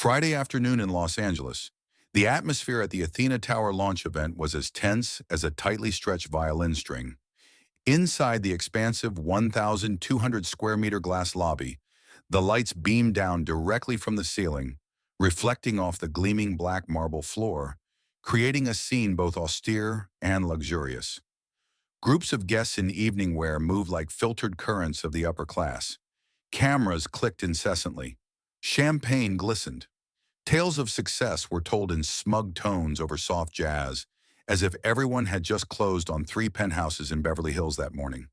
Friday afternoon in Los Angeles. The atmosphere at the Athena Tower launch event was as tense as a tightly stretched violin string. Inside the expansive 1,200 square meter glass lobby, the lights beamed down directly from the ceiling, reflecting off the gleaming black marble floor, creating a scene both austere and luxurious. Groups of guests in evening wear moved like filtered currents of the upper class. Cameras clicked incessantly. Champagne glistened. Tales of success were told in smug tones over soft jazz, as if everyone had just closed on 3 penthouses in Beverly Hills that morning.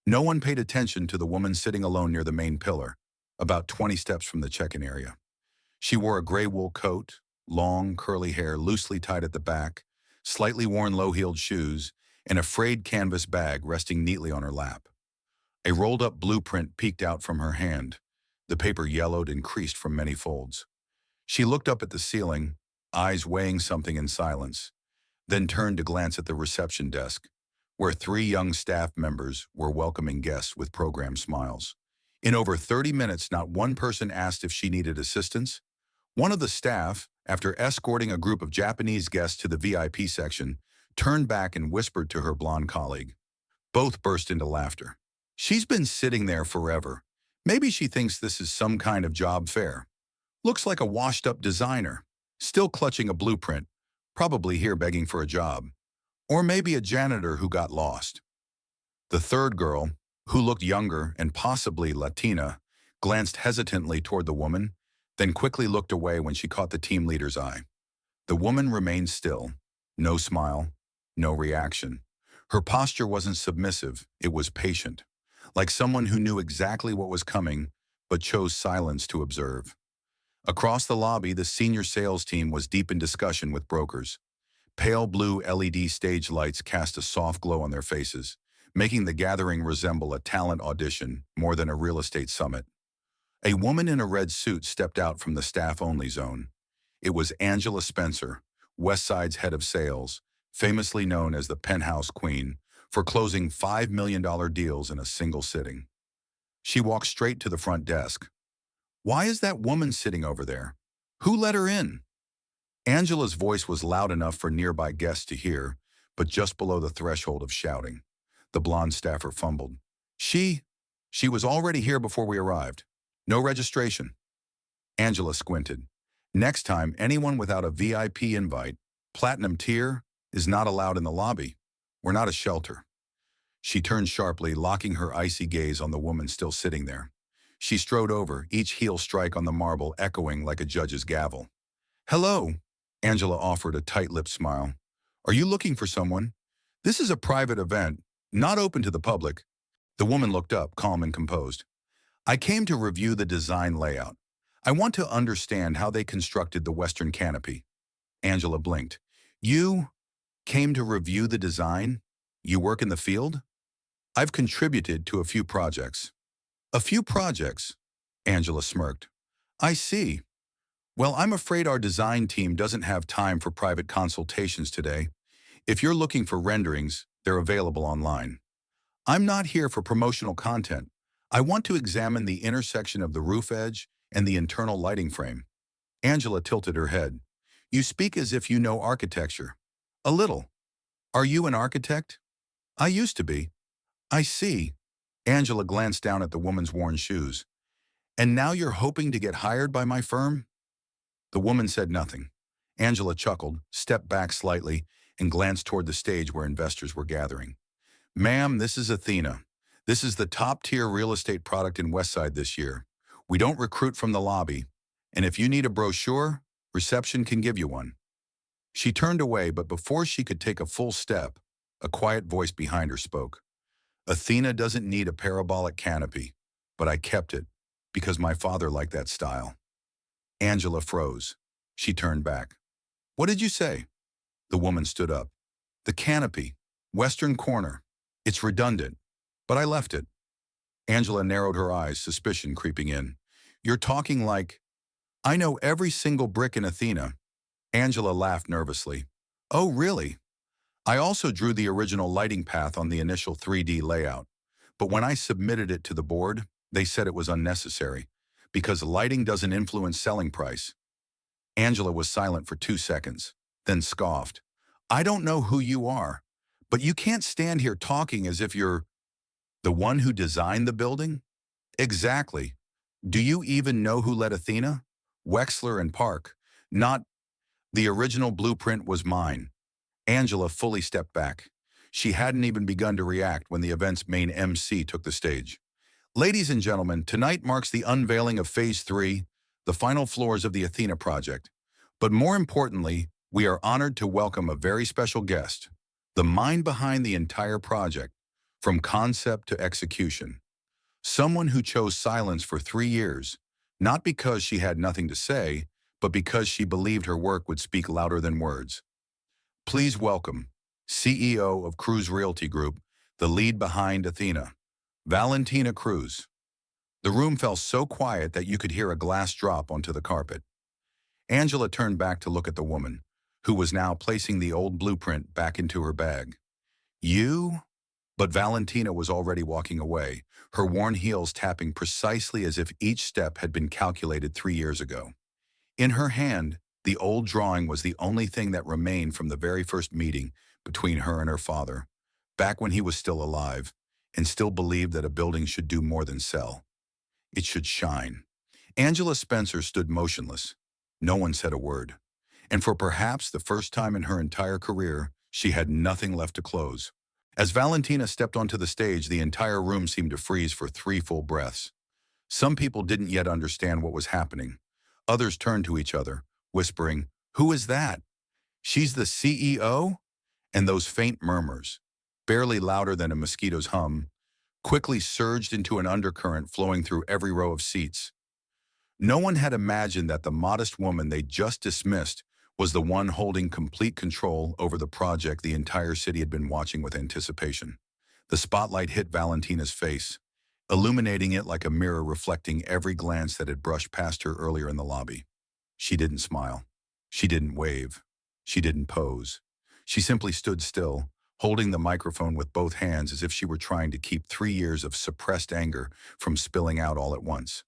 No one paid attention to the woman sitting alone near the main pillar, about 20 steps from the check-in area. She wore a gray wool coat, long, curly hair loosely tied at the back, slightly worn low-heeled shoes, and a frayed canvas bag resting neatly on her lap. A rolled-up blueprint peeked out from her hand. The paper yellowed and creased from many folds. She looked up at the ceiling, eyes weighing something in silence, then turned to glance at the reception desk, where 3 young staff members were welcoming guests with program smiles. In over 30 minutes, not one person asked if she needed assistance. One of the staff, after escorting a group of Japanese guests to the VIP section, turned back and whispered to her blonde colleague. Both burst into laughter. She's been sitting there forever. Maybe she thinks this is some kind of job fair. Looks like a washed-up designer, still clutching a blueprint, probably here begging for a job. Or maybe a janitor who got lost. The third girl, who looked younger and possibly Latina, glanced hesitantly toward the woman, then quickly looked away when she caught the team leader's eye. The woman remained still. No smile, no reaction. Her posture wasn't submissive, it was patient, like someone who knew exactly what was coming, but chose silence to observe. Across the lobby, the senior sales team was deep in discussion with brokers. Pale blue LED stage lights cast a soft glow on their faces, making the gathering resemble a talent audition more than a real estate summit. A woman in a red suit stepped out from the staff-only zone. It was Angela Spencer, Westside's head of sales, famously known as the Penthouse Queen, for closing $5 million deals in a single sitting. She walked straight to the front desk. "Why is that woman sitting over there? Who let her in?" Angela's voice was loud enough for nearby guests to hear, but just below the threshold of shouting. The blonde staffer fumbled. She was already here before we arrived. No registration." Angela squinted. "Next time, anyone without a VIP invite, platinum tier, is not allowed in the lobby. We're not a shelter." She turned sharply, locking her icy gaze on the woman still sitting there. She strode over, each heel strike on the marble echoing like a judge's gavel. "Hello," Angela offered a tight-lipped smile. "Are you looking for someone? This is a private event, not open to the public." The woman looked up, calm and composed. "I came to review the design layout. I want to understand how they constructed the western canopy." Angela blinked. "You came to review the design? You work in the field?" "I've contributed to a few projects." "A few projects?" Angela smirked. "I see. Well, I'm afraid our design team doesn't have time for private consultations today. If you're looking for renderings, they're available online. I'm not here for promotional content. I want to examine the intersection of the roof edge and the internal lighting frame." Angela tilted her head. "You speak as if you know architecture." "A little. Are you an architect?" "I used to be." "I see." Angela glanced down at the woman's worn shoes. "And now you're hoping to get hired by my firm?" The woman said nothing. Angela chuckled, stepped back slightly, and glanced toward the stage where investors were gathering. "Ma'am, this is Athena. This is the top-tier real estate product in Westside this year. We don't recruit from the lobby, and if you need a brochure, reception can give you one." She turned away, but before she could take a full step, a quiet voice behind her spoke. "Athena doesn't need a parabolic canopy, but I kept it because my father liked that style." Angela froze. She turned back. "What did you say?" The woman stood up. "The canopy, western corner. It's redundant, but I left it." Angela narrowed her eyes, suspicion creeping in. "You're talking like—" "I know every single brick in Athena." Angela laughed nervously. "Oh, really? I also drew the original lighting path on the initial 3D layout, but when I submitted it to the board, they said it was unnecessary, because lighting doesn't influence selling price. Angela was silent for 2 seconds, then scoffed. I don't know who you are, but you can't stand here talking as if you're the one who designed the building? Exactly. Do you even know who led Athena? Wexler and Park. Not the original blueprint was mine. Angela fully stepped back. She hadn't even begun to react when the event's main MC took the stage. Ladies and gentlemen, tonight marks the unveiling of Phase 3, the final floors of the Athena project. But more importantly, we are honored to welcome a very special guest, the mind behind the entire project, from concept to execution. Someone who chose silence for 3 years, not because she had nothing to say, but because she believed her work would speak louder than words. Please welcome CEO of Cruz Realty Group, the lead behind Athena, Valentina Cruz. The room fell so quiet that you could hear a glass drop onto the carpet. Angela turned back to look at the woman, who was now placing the old blueprint back into her bag. You? But Valentina was already walking away, her worn heels tapping precisely as if each step had been calculated 3 years ago. In her hand, the old drawing was the only thing that remained from the very first meeting between her and her father, back when he was still alive, and still believed that a building should do more than sell. It should shine. Angela Spencer stood motionless. No one said a word. And for perhaps the first time in her entire career, she had nothing left to close. As Valentina stepped onto the stage, the entire room seemed to freeze for 3 full breaths. Some people didn't yet understand what was happening. Others turned to each other, whispering, "Who is that? She's the CEO?" And those faint murmurs, barely louder than a mosquito's hum, quickly surged into an undercurrent flowing through every row of seats. No one had imagined that the modest woman they just dismissed was the one holding complete control over the project the entire city had been watching with anticipation. The spotlight hit Valentina's face, illuminating it like a mirror reflecting every glance that had brushed past her earlier in the lobby. She didn't smile. She didn't wave. She didn't pose. She simply stood still, holding the microphone with both hands as if she were trying to keep 3 years of suppressed anger from spilling out all at once.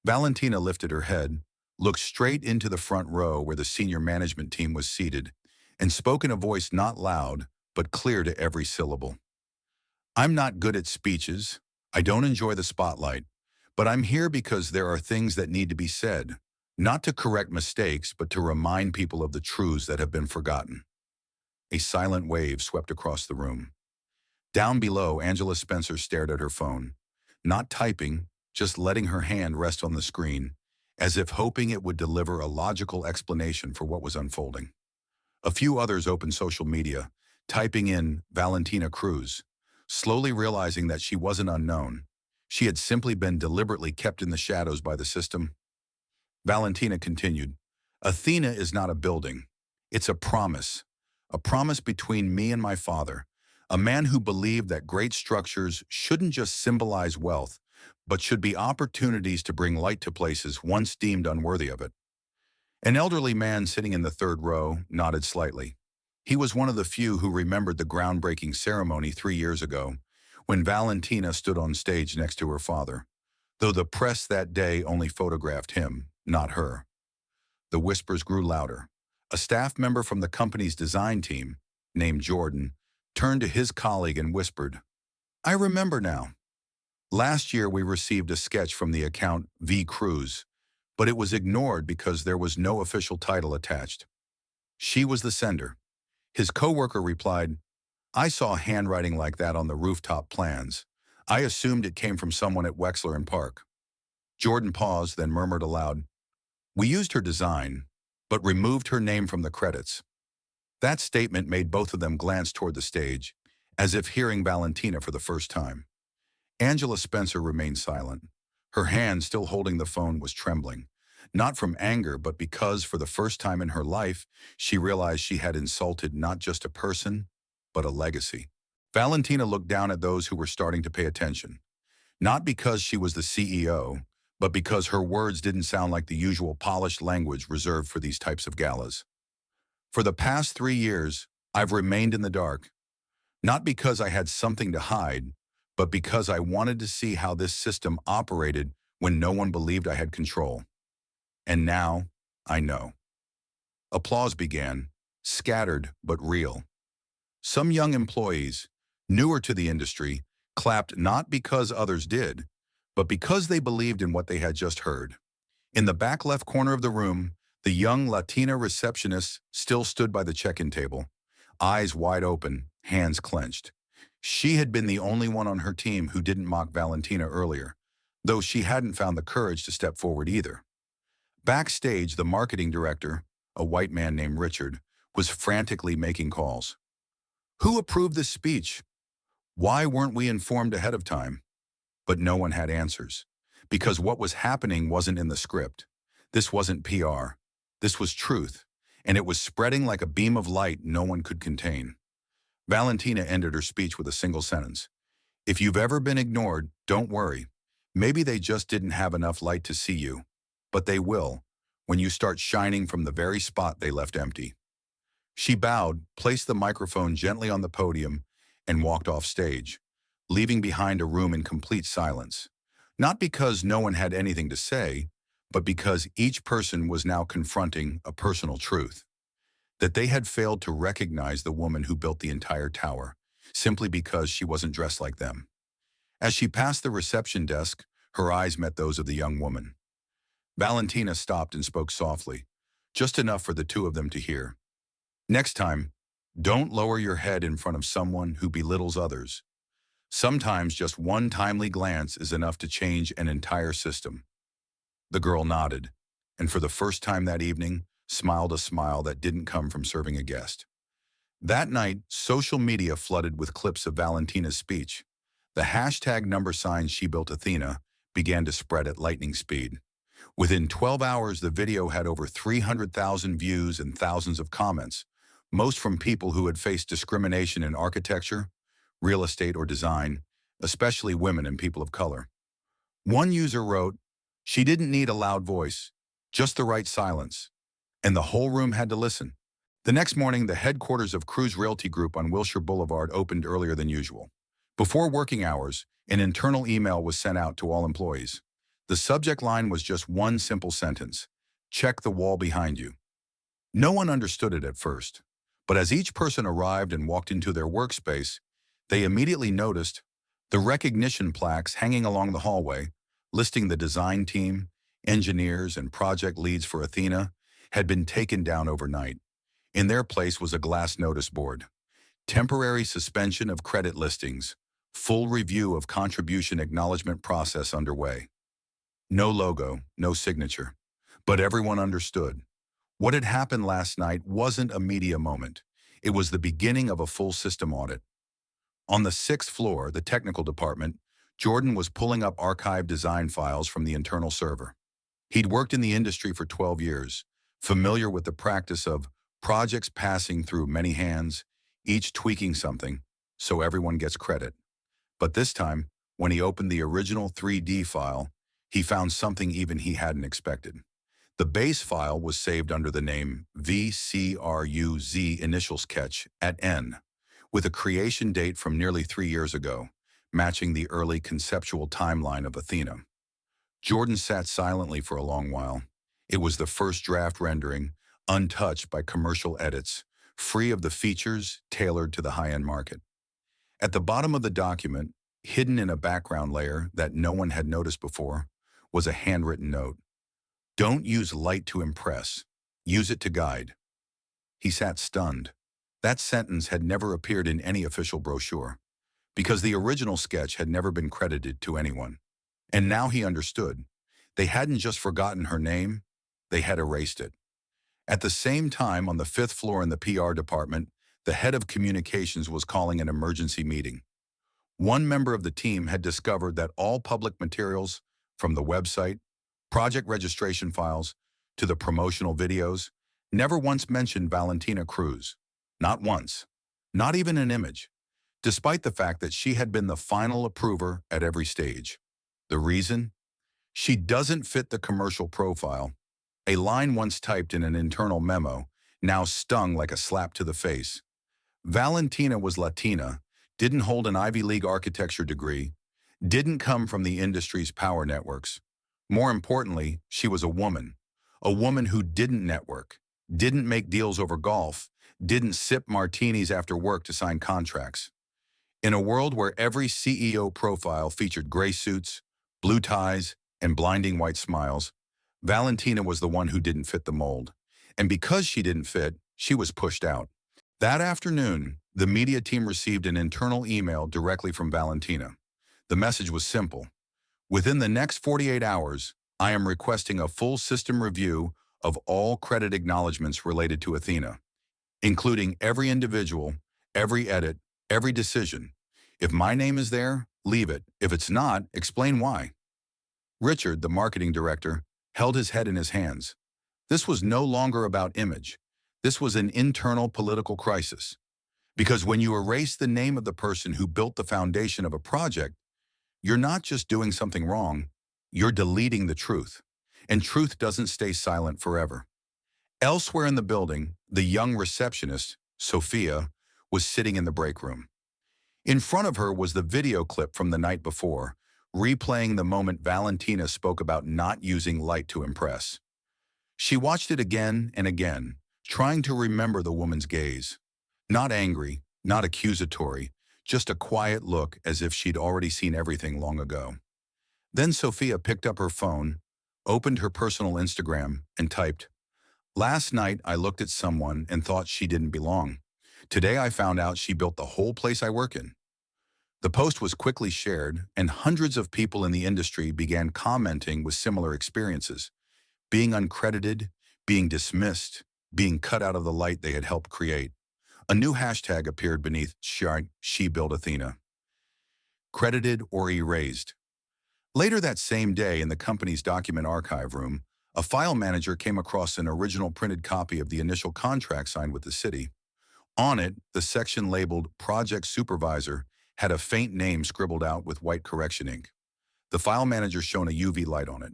Valentina lifted her head, looked straight into the front row where the senior management team was seated, and spoke in a voice not loud, but clear to every syllable. I'm not good at speeches. I don't enjoy the spotlight, but I'm here because there are things that need to be said, not to correct mistakes, but to remind people of the truths that have been forgotten. A silent wave swept across the room. Down below, Angela Spencer stared at her phone, not typing, just letting her hand rest on the screen, as if hoping it would deliver a logical explanation for what was unfolding. A few others opened social media, typing in Valentina Cruz, slowly realizing that she wasn't unknown. She had simply been deliberately kept in the shadows by the system. Valentina continued, Athena is not a building. It's a promise between me and my father, a man who believed that great structures shouldn't just symbolize wealth, but should be opportunities to bring light to places once deemed unworthy of it. An elderly man sitting in the third row nodded slightly. He was one of the few who remembered the groundbreaking ceremony 3 years ago, when Valentina stood on stage next to her father, though the press that day only photographed him, not her. The whispers grew louder. A staff member from the company's design team, named Jordan, turned to his colleague and whispered, I remember now. Last year we received a sketch from the account V. Cruz, but it was ignored because there was no official title attached. She was the sender. His coworker replied, I saw handwriting like that on the rooftop plans. I assumed it came from someone at Wexler and Park. Jordan paused, then murmured aloud, We used her design, but removed her name from the credits. That statement made both of them glance toward the stage, as if hearing Valentina for the first time. Angela Spencer remained silent. Her hand, still holding the phone, was trembling, not from anger, but because, for the first time in her life, she realized she had insulted not just a person, but a legacy. Valentina looked down at those who were starting to pay attention, not because she was the CEO, but because her words didn't sound like the usual polished language reserved for these types of galas. For the past 3 years, I've remained in the dark, not because I had something to hide, but because I wanted to see how this system operated when no one believed I had control. And now, I know. Applause began, scattered but real. Some young employees, newer to the industry, clapped not because others did, but because they believed in what they had just heard. In the back left corner of the room, the young Latina receptionist still stood by the check-in table, eyes wide open, hands clenched. She had been the only one on her team who didn't mock Valentina earlier, though she hadn't found the courage to step forward either. Backstage, the marketing director, a white man named Richard, was frantically making calls. Who approved this speech? Why weren't we informed ahead of time? But no one had answers. Because what was happening wasn't in the script. This wasn't PR. This was truth. And it was spreading like a beam of light no one could contain. Valentina ended her speech with a single sentence. If you've ever been ignored, don't worry. Maybe they just didn't have enough light to see you. But they will, when you start shining from the very spot they left empty. She bowed, placed the microphone gently on the podium, and walked off stage, leaving behind a room in complete silence. Not because no one had anything to say, but because each person was now confronting a personal truth. That they had failed to recognize the woman who built the entire tower, simply because she wasn't dressed like them. As she passed the reception desk, her eyes met those of the young woman. Valentina stopped and spoke softly, just enough for the two of them to hear. Next time, don't lower your head in front of someone who belittles others. Sometimes just one timely glance is enough to change an entire system. The girl nodded, and for the first time that evening, smiled a smile that didn't come from serving a guest. That night, social media flooded with clips of Valentina's speech. The hashtag number sign "She Built Athena" began to spread at lightning speed. Within 12 hours, the video had over 300,000 views and thousands of comments, most from people who had faced discrimination in architecture, real estate, or design, especially women and people of color. One user wrote, "She didn't need a loud voice, just the right silence." And the whole room had to listen. The next morning, the headquarters of Cruz Realty Group on Wilshire Boulevard opened earlier than usual. Before working hours, an internal email was sent out to all employees. The subject line was just one simple sentence: check the wall behind you. No one understood it at first, but as each person arrived and walked into their workspace, they immediately noticed the recognition plaques hanging along the hallway, listing the design team, engineers, and project leads for Athena, had been taken down overnight. In their place was a glass notice board. Temporary suspension of credit listings. Full review of contribution acknowledgement process underway. No logo, no signature. But everyone understood. What had happened last night wasn't a media moment. It was the beginning of a full system audit. On the 6th floor, the technical department, Jordan was pulling up archived design files from the internal server. He'd worked in the industry for 12 years, familiar with the practice of projects passing through many hands, each tweaking something, so everyone gets credit. But this time, when he opened the original 3D file, he found something even he hadn't expected. The base file was saved under the name VCRUZ initial sketch at N, with a creation date from nearly 3 years ago, matching the early conceptual timeline of Athena. Jordan sat silently for a long while. It was the first draft rendering, untouched by commercial edits, free of the features tailored to the high-end market. At the bottom of the document, hidden in a background layer that no one had noticed before, was a handwritten note. Don't use light to impress. Use it to guide. He sat stunned. That sentence had never appeared in any official brochure, because the original sketch had never been credited to anyone. And now he understood. They hadn't just forgotten her name, they had erased it. At the same time, on the 5th floor in the PR department, the head of communications was calling an emergency meeting. One member of the team had discovered that all public materials, from the website, project registration files, to the promotional videos, never once mentioned Valentina Cruz. Not once. Not even an image. Despite the fact that she had been the final approver at every stage. The reason? She doesn't fit the commercial profile. A line once typed in an internal memo, now stung like a slap to the face. Valentina was Latina, didn't hold an Ivy League architecture degree, didn't come from the industry's power networks. More importantly, she was a woman who didn't network, didn't make deals over golf, didn't sip martinis after work to sign contracts. In a world where every CEO profile featured gray suits, blue ties, and blinding white smiles, Valentina was the one who didn't fit the mold. And because she didn't fit, she was pushed out. That afternoon, the media team received an internal email directly from Valentina. The message was simple. Within the next 48 hours, I am requesting a full system review of all credit acknowledgments related to Athena, including every individual, every edit, every decision. If my name is there, leave it. If it's not, explain why. Richard, the marketing director, held his head in his hands. This was no longer about image. This was an internal political crisis. Because when you erase the name of the person who built the foundation of a project, you're not just doing something wrong, you're deleting the truth. And truth doesn't stay silent forever. Elsewhere in the building, the young receptionist, Sophia, was sitting in the break room. In front of her was the video clip from the night before, replaying the moment Valentina spoke about not using light to impress. She watched it again and again, trying to remember the woman's gaze. Not angry, not accusatory, just a quiet look as if she'd already seen everything long ago. Then Sophia picked up her phone, opened her personal Instagram, and typed, "Last night I looked at someone and thought she didn't belong. Today I found out she built the whole place I work in." The post was quickly shared, and hundreds of people in the industry began commenting with similar experiences, being uncredited, being dismissed, being cut out of the light they had helped create. A new hashtag appeared beneath She Built Athena, credited or erased. Later that same day, in the company's document archive room, a file manager came across an original printed copy of the initial contract signed with the city. On it, the section labeled Project Supervisor had a faint name scribbled out with white correction ink. The file manager shone a UV light on it.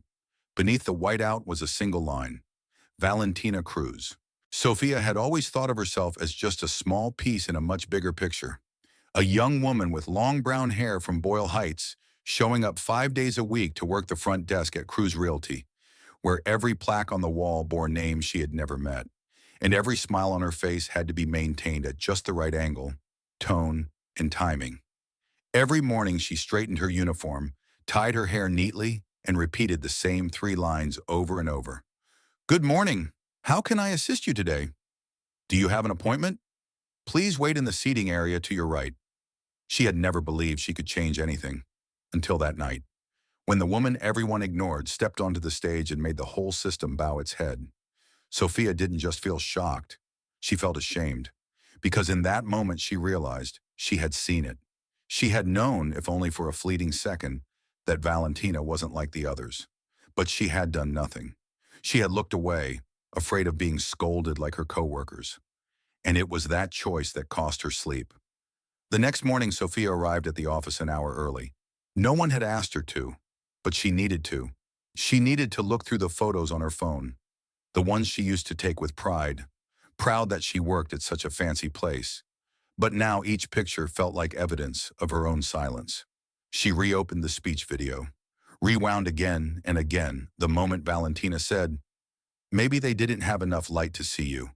Beneath the whiteout was a single line, Valentina Cruz. Sophia had always thought of herself as just a small piece in a much bigger picture. A young woman with long brown hair from Boyle Heights, showing up 5 days a week to work the front desk at Cruz Realty, where every plaque on the wall bore names she had never met, and every smile on her face had to be maintained at just the right angle, tone, and timing. Every morning she straightened her uniform, tied her hair neatly, and repeated the same 3 lines over and over. "Good morning. How can I assist you today? Do you have an appointment? Please wait in the seating area to your right." She had never believed she could change anything, until that night, when the woman everyone ignored stepped onto the stage and made the whole system bow its head. Sophia didn't just feel shocked, she felt ashamed, because in that moment she realized she had seen it. She had known, if only for a fleeting second, that Valentina wasn't like the others. But she had done nothing. She had looked away, afraid of being scolded like her coworkers. And it was that choice that cost her sleep. The next morning, Sophia arrived at the office an hour early. No one had asked her to, but she needed to. She needed to look through the photos on her phone, the ones she used to take with pride, proud that she worked at such a fancy place. But now each picture felt like evidence of her own silence. She reopened the speech video, rewound again and again the moment Valentina said, "Maybe they didn't have enough light to see you."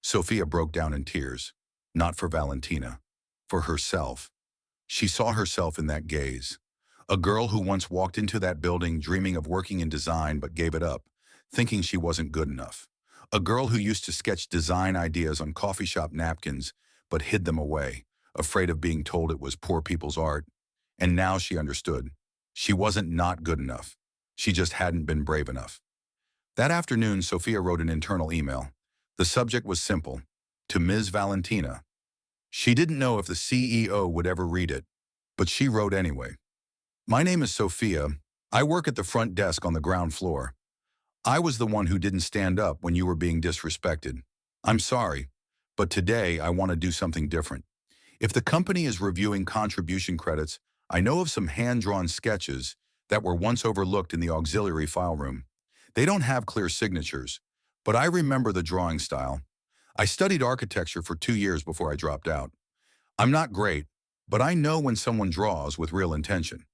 Sophia broke down in tears, not for Valentina, for herself. She saw herself in that gaze. A girl who once walked into that building dreaming of working in design but gave it up, thinking she wasn't good enough. A girl who used to sketch design ideas on coffee shop napkins but hid them away, afraid of being told it was poor people's art. And now she understood. She wasn't not good enough. She just hadn't been brave enough. That afternoon, Sophia wrote an internal email. The subject was simple, to Ms. Valentina. She didn't know if the CEO would ever read it, but she wrote anyway. "My name is Sophia. I work at the front desk on the ground floor. I was the one who didn't stand up when you were being disrespected. I'm sorry, but today I want to do something different. If the company is reviewing contribution credits, I know of some hand-drawn sketches that were once overlooked in the auxiliary file room. They don't have clear signatures, but I remember the drawing style. I studied architecture for 2 years before I dropped out. I'm not great, but I know when someone draws with real intention."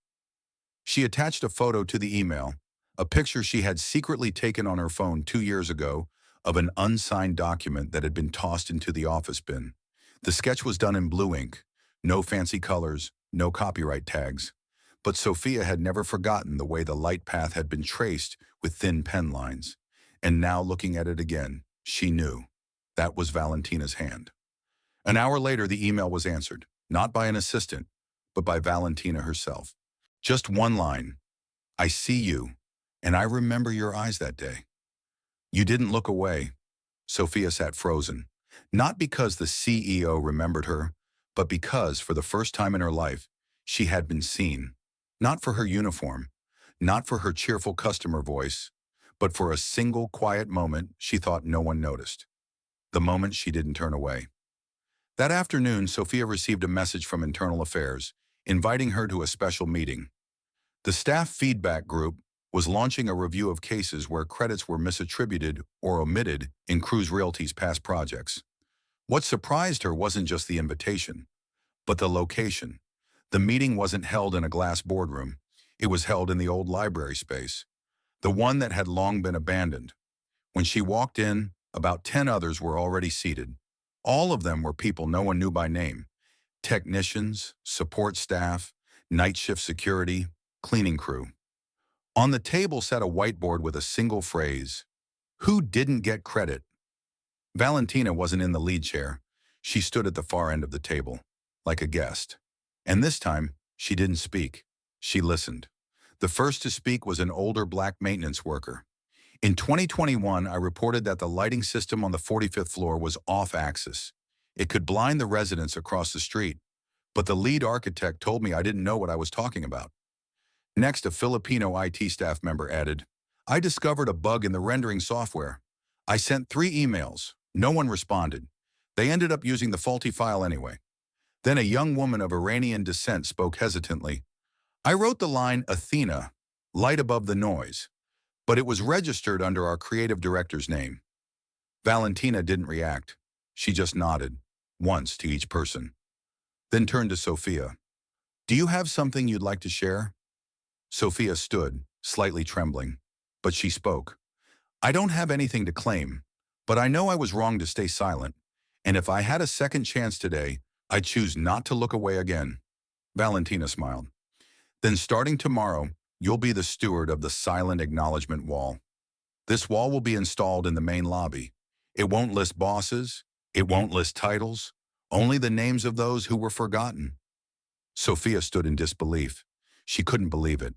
She attached a photo to the email, a picture she had secretly taken on her phone 2 years ago, of an unsigned document that had been tossed into the office bin. The sketch was done in blue ink, no fancy colors, no copyright tags. But Sophia had never forgotten the way the light path had been traced with thin pen lines. And now, looking at it again, she knew that was Valentina's hand. An hour later, the email was answered, not by an assistant, but by Valentina herself. Just one line: "I see you, and I remember your eyes that day." You didn't look away. Sophia sat frozen, not because the CEO remembered her, but because, for the first time in her life, she had been seen. Not for her uniform, not for her cheerful customer voice, but for a single quiet moment she thought no one noticed. The moment she didn't turn away. That afternoon, Sophia received a message from Internal Affairs, inviting her to a special meeting. The staff feedback group was launching a review of cases where credits were misattributed or omitted in Cruise Realty's past projects. What surprised her wasn't just the invitation, but the location. The meeting wasn't held in a glass boardroom. It was held in the old library space, the one that had long been abandoned. When she walked in, about 10 others were already seated. All of them were people no one knew by name: technicians, support staff, night shift security, cleaning crew. On the table sat a whiteboard with a single phrase: "Who didn't get credit?" Valentina wasn't in the lead chair. She stood at the far end of the table, like a guest. And this time, she didn't speak. She listened. The first to speak was an older black maintenance worker. In 2021, I reported that the lighting system on the 45th floor was off-axis. It could blind the residents across the street, but the lead architect told me I didn't know what I was talking about. Next, a Filipino IT staff member added, "I discovered a bug in the rendering software. I sent 3 emails. No one responded. They ended up using the faulty file anyway." Then a young woman of Iranian descent spoke hesitantly. "I wrote the line Athena, light above the noise, but it was registered under our creative director's name." Valentina didn't react. She just nodded, once to each person, then turned to Sophia. "Do you have something you'd like to share?" Sophia stood, slightly trembling, but she spoke. "I don't have anything to claim, but I know I was wrong to stay silent, and if I had a second chance today, I'd choose not to look away again." Valentina smiled. "Then starting tomorrow, you'll be the steward of the silent acknowledgement wall. This wall will be installed in the main lobby. It won't list bosses. It won't list titles. Only the names of those who were forgotten." Sophia stood in disbelief. She couldn't believe it.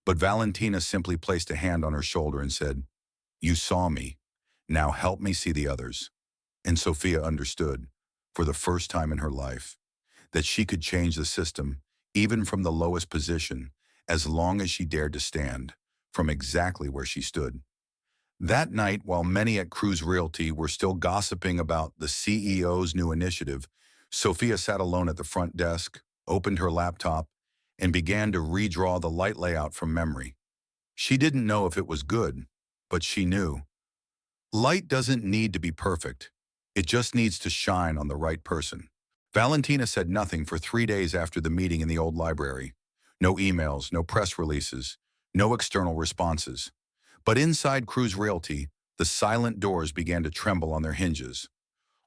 But Valentina simply placed a hand on her shoulder and said, "You saw me. Now help me see the others." And Sophia understood, for the first time in her life, that she could change the system, even from the lowest position, as long as she dared to stand, from exactly where she stood. That night, while many at Cruise Realty were still gossiping about the CEO's new initiative, Sophia sat alone at the front desk, opened her laptop, and began to redraw the light layout from memory. She didn't know if it was good, but she knew. Light doesn't need to be perfect. It just needs to shine on the right person. Valentina said nothing for 3 days after the meeting in the old library. No emails, no press releases, no external responses. But inside Cruise Realty, the silent doors began to tremble on their hinges.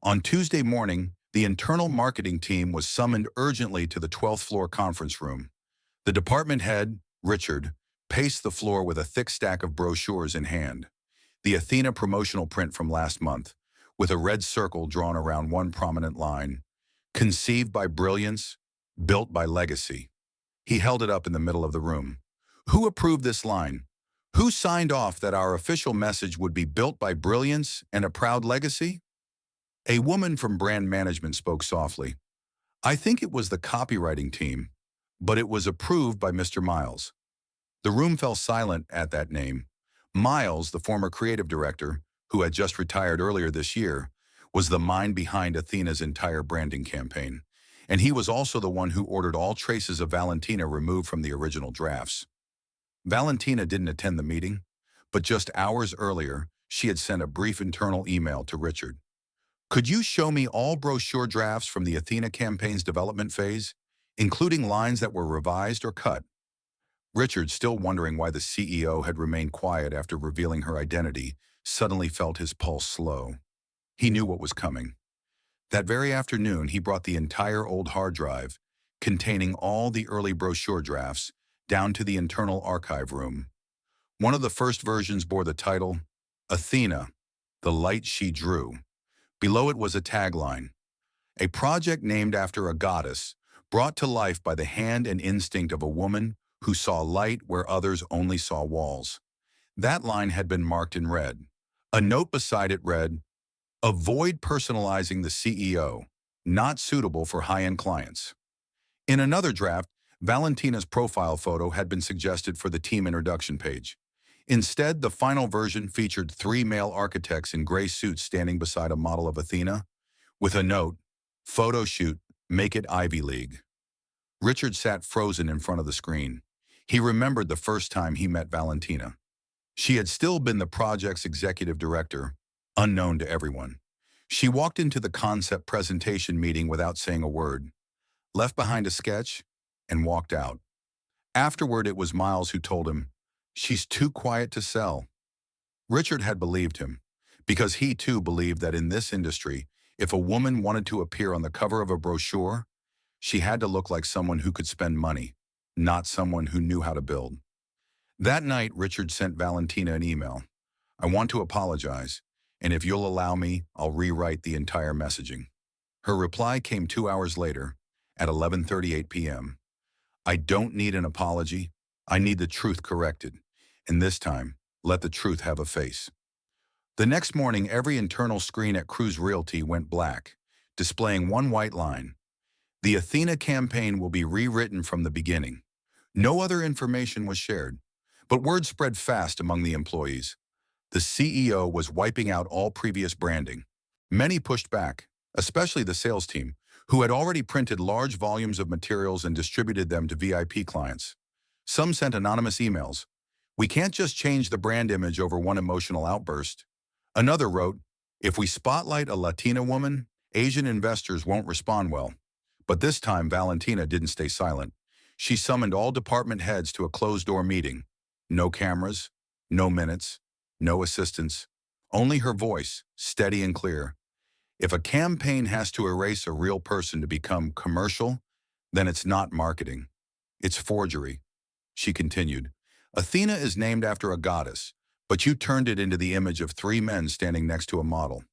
On Tuesday morning, the internal marketing team was summoned urgently to the 12th floor conference room. The department head, Richard, paced the floor with a thick stack of brochures in hand. The Athena promotional print from last month, with a red circle drawn around one prominent line: "Conceived by brilliance, built by legacy." He held it up in the middle of the room. "Who approved this line? Who signed off that our official message would be built by brilliance and a proud legacy?" A woman from brand management spoke softly. "I think it was the copywriting team, but it was approved by Mr. Miles." The room fell silent at that name. Miles, the former creative director, who had just retired earlier this year, was the mind behind Athena's entire branding campaign. And he was also the one who ordered all traces of Valentina removed from the original drafts. Valentina didn't attend the meeting, but just hours earlier, she had sent a brief internal email to Richard. "Could you show me all brochure drafts from the Athena campaign's development phase, including lines that were revised or cut?" Richard, still wondering why the CEO had remained quiet after revealing her identity, suddenly felt his pulse slow. He knew what was coming. That very afternoon, he brought the entire old hard drive, containing all the early brochure drafts, down to the internal archive room. One of the first versions bore the title, Athena, the Light She Drew. Below it was a tagline, a project named after a goddess, brought to life by the hand and instinct of a woman who saw light where others only saw walls. That line had been marked in red. A note beside it read, avoid personalizing the CEO, not suitable for high-end clients. In another draft, Valentina's profile photo had been suggested for the team introduction page. Instead, the final version featured three male architects in gray suits standing beside a model of Athena, with a note, photo shoot, make it Ivy League. Richard sat frozen in front of the screen. He remembered the first time he met Valentina. She had still been the project's executive director, unknown to everyone. She walked into the concept presentation meeting without saying a word, left behind a sketch, and walked out. Afterward, it was Miles who told him, she's too quiet to sell. Richard had believed him, because he too believed that in this industry, if a woman wanted to appear on the cover of a brochure, she had to look like someone who could spend money, not someone who knew how to build. That night, Richard sent Valentina an email. I want to apologize, and if you'll allow me, I'll rewrite the entire messaging. Her reply came 2 hours later, at 11:38 p.m. I don't need an apology. I need the truth corrected. And this time, let the truth have a face. The next morning, every internal screen at Cruise Realty went black, displaying one white line. The Athena campaign will be rewritten from the beginning. No other information was shared, but word spread fast among the employees. The CEO was wiping out all previous branding. Many pushed back, especially the sales team, who had already printed large volumes of materials and distributed them to VIP clients. Some sent anonymous emails. We can't just change the brand image over one emotional outburst. Another wrote, if we spotlight a Latina woman, Asian investors won't respond well. But this time, Valentina didn't stay silent. She summoned all department heads to a closed-door meeting. No cameras, no minutes, no assistants, only her voice, steady and clear. If a campaign has to erase a real person to become commercial, then it's not marketing. It's forgery. She continued, Athena is named after a goddess, but you turned it into the image of three men standing next to a model.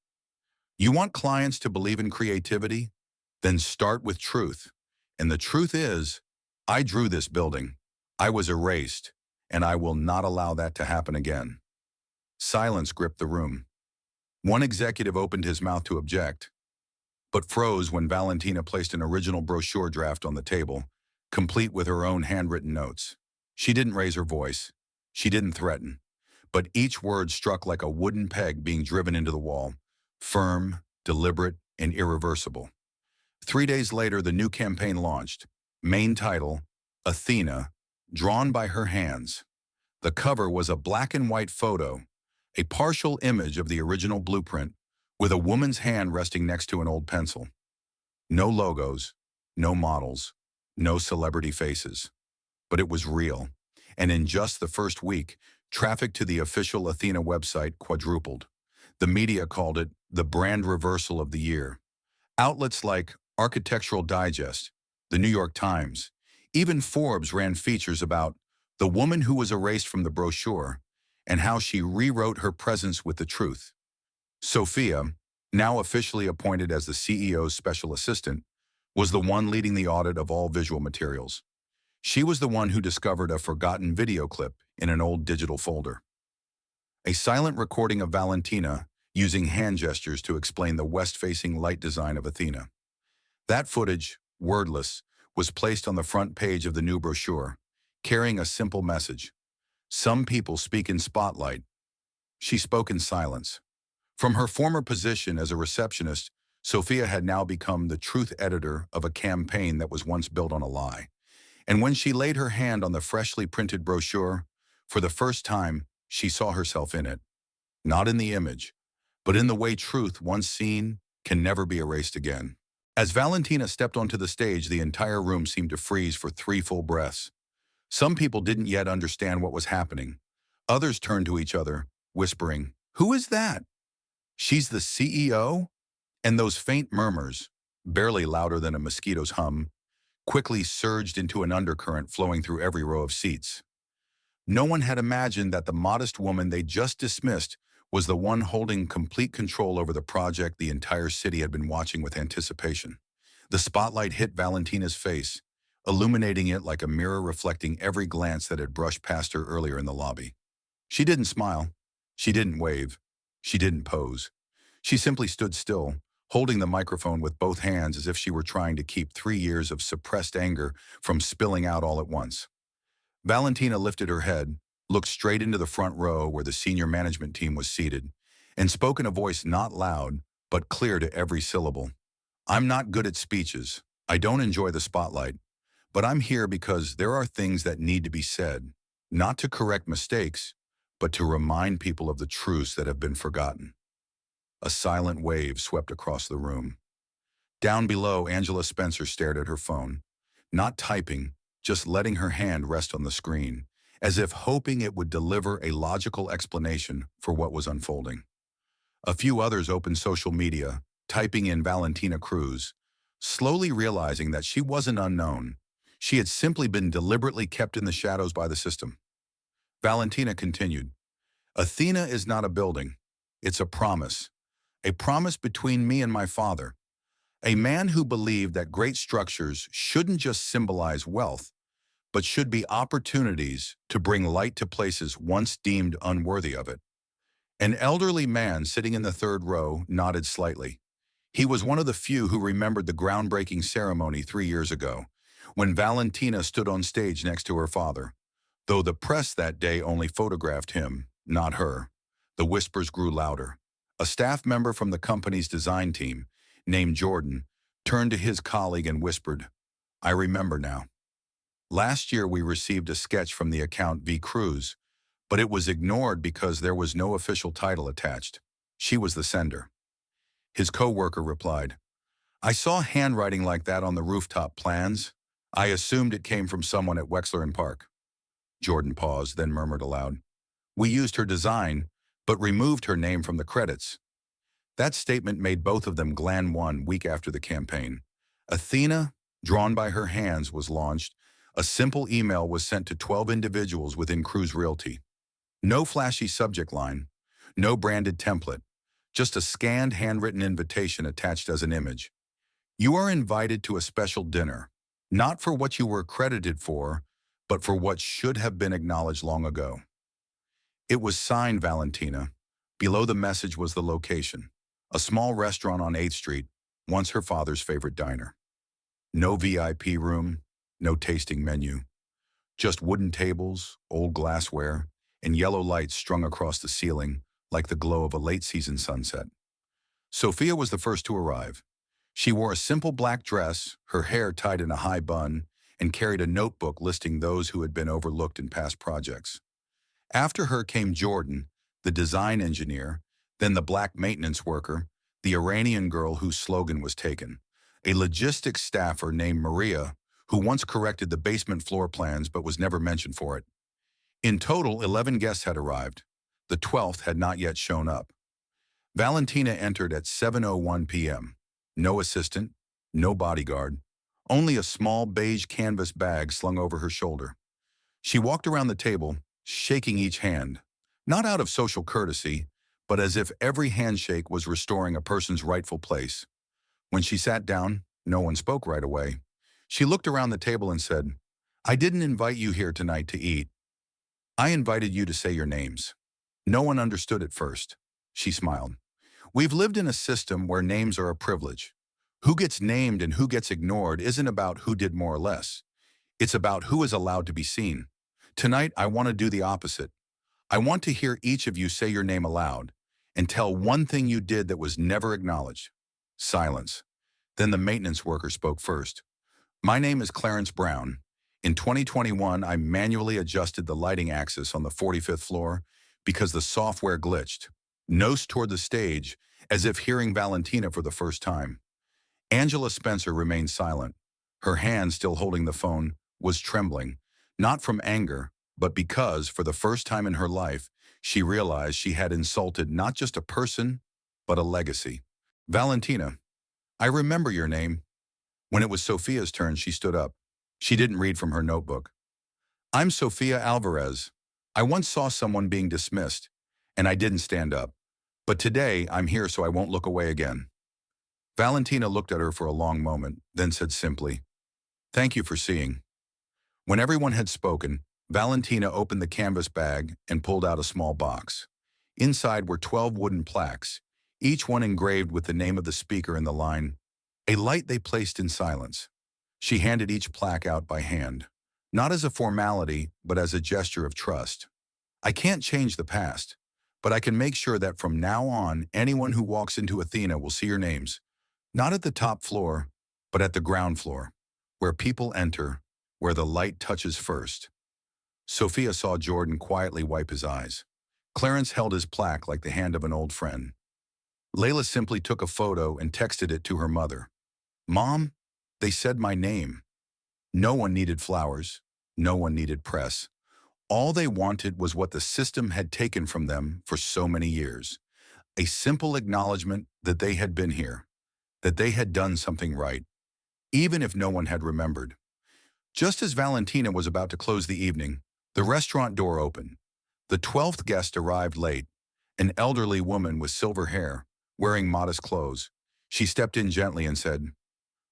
You want clients to believe in creativity? Then start with truth. And the truth is, I drew this building. I was erased, and I will not allow that to happen again. Silence gripped the room. One executive opened his mouth to object, but froze when Valentina placed an original brochure draft on the table, complete with her own handwritten notes. She didn't raise her voice. She didn't threaten. But each word struck like a wooden peg being driven into the wall, firm, deliberate, and irreversible. 3 days later, the new campaign launched. Main title, Athena, drawn by her hands. The cover was a black and white photo, a partial image of the original blueprint, with a woman's hand resting next to an old pencil. No logos, no models, no celebrity faces. But it was real. And in just the first week, traffic to the official Athena website quadrupled. The media called it the brand reversal of the year. Outlets like Architectural Digest, the New York Times, even Forbes ran features about the woman who was erased from the brochure and how she rewrote her presence with the truth. Sophia, now officially appointed as the CEO's special assistant, was the one leading the audit of all visual materials. She was the one who discovered a forgotten video clip in an old digital folder. A silent recording of Valentina using hand gestures to explain the west-facing light design of Athena. That footage, wordless, was placed on the front page of the new brochure, carrying a simple message. Some people speak in spotlight. She spoke in silence. From her former position as a receptionist, Sophia had now become the truth editor of a campaign that was once built on a lie. And when she laid her hand on the freshly printed brochure, for the first time, she saw herself in it. Not in the image, but in the way truth, once seen, can never be erased again. As Valentina stepped onto the stage, the entire room seemed to freeze for 3 full breaths. Some people didn't yet understand what was happening. Others turned to each other, whispering, Who is that? She's the CEO? And those faint murmurs, barely louder than a mosquito's hum, quickly surged into an undercurrent flowing through every row of seats. No one had imagined that the modest woman they just dismissed was the one holding complete control over the project the entire city had been watching with anticipation. The spotlight hit Valentina's face, illuminating it like a mirror reflecting every glance that had brushed past her earlier in the lobby. She didn't smile. She didn't wave. She didn't pose. She simply stood still, holding the microphone with both hands as if she were trying to keep 3 years of suppressed anger from spilling out all at once. Valentina lifted her head, looked straight into the front row where the senior management team was seated, and spoke in a voice not loud, but clear to every syllable. "I'm not good at speeches. I don't enjoy the spotlight. But I'm here because there are things that need to be said, not to correct mistakes, but to remind people of the truths that have been forgotten." A silent wave swept across the room. Down below, Angela Spencer stared at her phone, not typing, just letting her hand rest on the screen, as if hoping it would deliver a logical explanation for what was unfolding. A few others opened social media, typing in Valentina Cruz, slowly realizing that she wasn't unknown. She had simply been deliberately kept in the shadows by the system. Valentina continued, "Athena is not a building. It's a promise between me and my father, a man who believed that great structures shouldn't just symbolize wealth, but should be opportunities to bring light to places once deemed unworthy of it." An elderly man sitting in the third row nodded slightly. He was one of the few who remembered the groundbreaking ceremony 3 years ago, when Valentina stood on stage next to her father. Though the press that day only photographed him, not her, the whispers grew louder. A staff member from the company's design team, named Jordan, turned to his colleague and whispered, "I remember now. Last year we received a sketch from the account V. Cruz, but it was ignored because there was no official title attached. She was the sender." His co-worker replied, "I saw handwriting like that on the rooftop plans. I assumed it came from someone at Wexler and Park." Jordan paused, then murmured aloud, "We used her design, but removed her name from the credits." That statement made both of them glan. 1 week after the campaign, Athena, drawn by her hands, was launched. A simple email was sent to 12 individuals within Cruz Realty. No flashy subject line, no branded template, just a scanned handwritten invitation attached as an image. "You are invited to a special dinner, not for what you were credited for, but for what should have been acknowledged long ago." It was signed Valentina. Below the message was the location, a small restaurant on 8th Street, once her father's favorite diner. No VIP room, no tasting menu, just wooden tables, old glassware, and yellow lights strung across the ceiling like the glow of a late-season sunset. Sophia was the first to arrive. She wore a simple black dress, her hair tied in a high bun, and carried a notebook listing those who had been overlooked in past projects. After her came Jordan, the design engineer, then the black maintenance worker, the Iranian girl whose slogan was taken, a logistics staffer named Maria, who once corrected the basement floor plans but was never mentioned for it. In total, 11 guests had arrived. The 12th had not yet shown up. Valentina entered at 7:01 p.m. No assistant, no bodyguard, only a small beige canvas bag slung over her shoulder. She walked around the table, shaking each hand, not out of social courtesy, but as if every handshake was restoring a person's rightful place. When she sat down, no one spoke right away. She looked around the table and said, "I didn't invite you here tonight to eat. I invited you to say your names." No one understood at first. She smiled. "We've lived in a system where names are a privilege. Who gets named and who gets ignored isn't about who did more or less. It's about who is allowed to be seen. Tonight, I want to do the opposite. I want to hear each of you say your name aloud and tell one thing you did that was never acknowledged." Silence. Then the maintenance worker spoke first. "My name is Clarence Brown. In 2021, I manually adjusted the lighting axis on the 45th floor because the software glitched. Nose toward the stage, as if hearing Valentina for the first time." Angela Spencer remained silent. Her hand, still holding the phone, was trembling, not from anger, but because, for the first time in her life, She realized she had insulted not just a person, but a legacy. Valentina, I remember your name. When it was Sophia's turn, she stood up. She didn't read from her notebook. I'm Sofia Alvarez. I once saw someone being dismissed, and I didn't stand up. But today, I'm here so I won't look away again. Valentina looked at her for a long moment, then said simply, Thank you for seeing. When everyone had spoken, Valentina opened the canvas bag and pulled out a small box. Inside were 12 wooden plaques, each one engraved with the name of the speaker and the line, "A light they placed in silence." She handed each plaque out by hand, not as a formality, but as a gesture of trust. I can't change the past, but I can make sure that from now on, anyone who walks into Athena will see your names, not at the top floor, but at the ground floor, where people enter, where the light touches first. Sophia saw Jordan quietly wipe his eyes. Clarence held his plaque like the hand of an old friend. Layla simply took a photo and texted it to her mother. Mom, they said my name. No one needed flowers. No one needed press. All they wanted was what the system had taken from them for so many years. A simple acknowledgement that they had been here, that they had done something right, even if no one had remembered. Just as Valentina was about to close the evening, the restaurant door opened. The 12th guest arrived late, an elderly woman with silver hair, wearing modest clothes. She stepped in gently and said,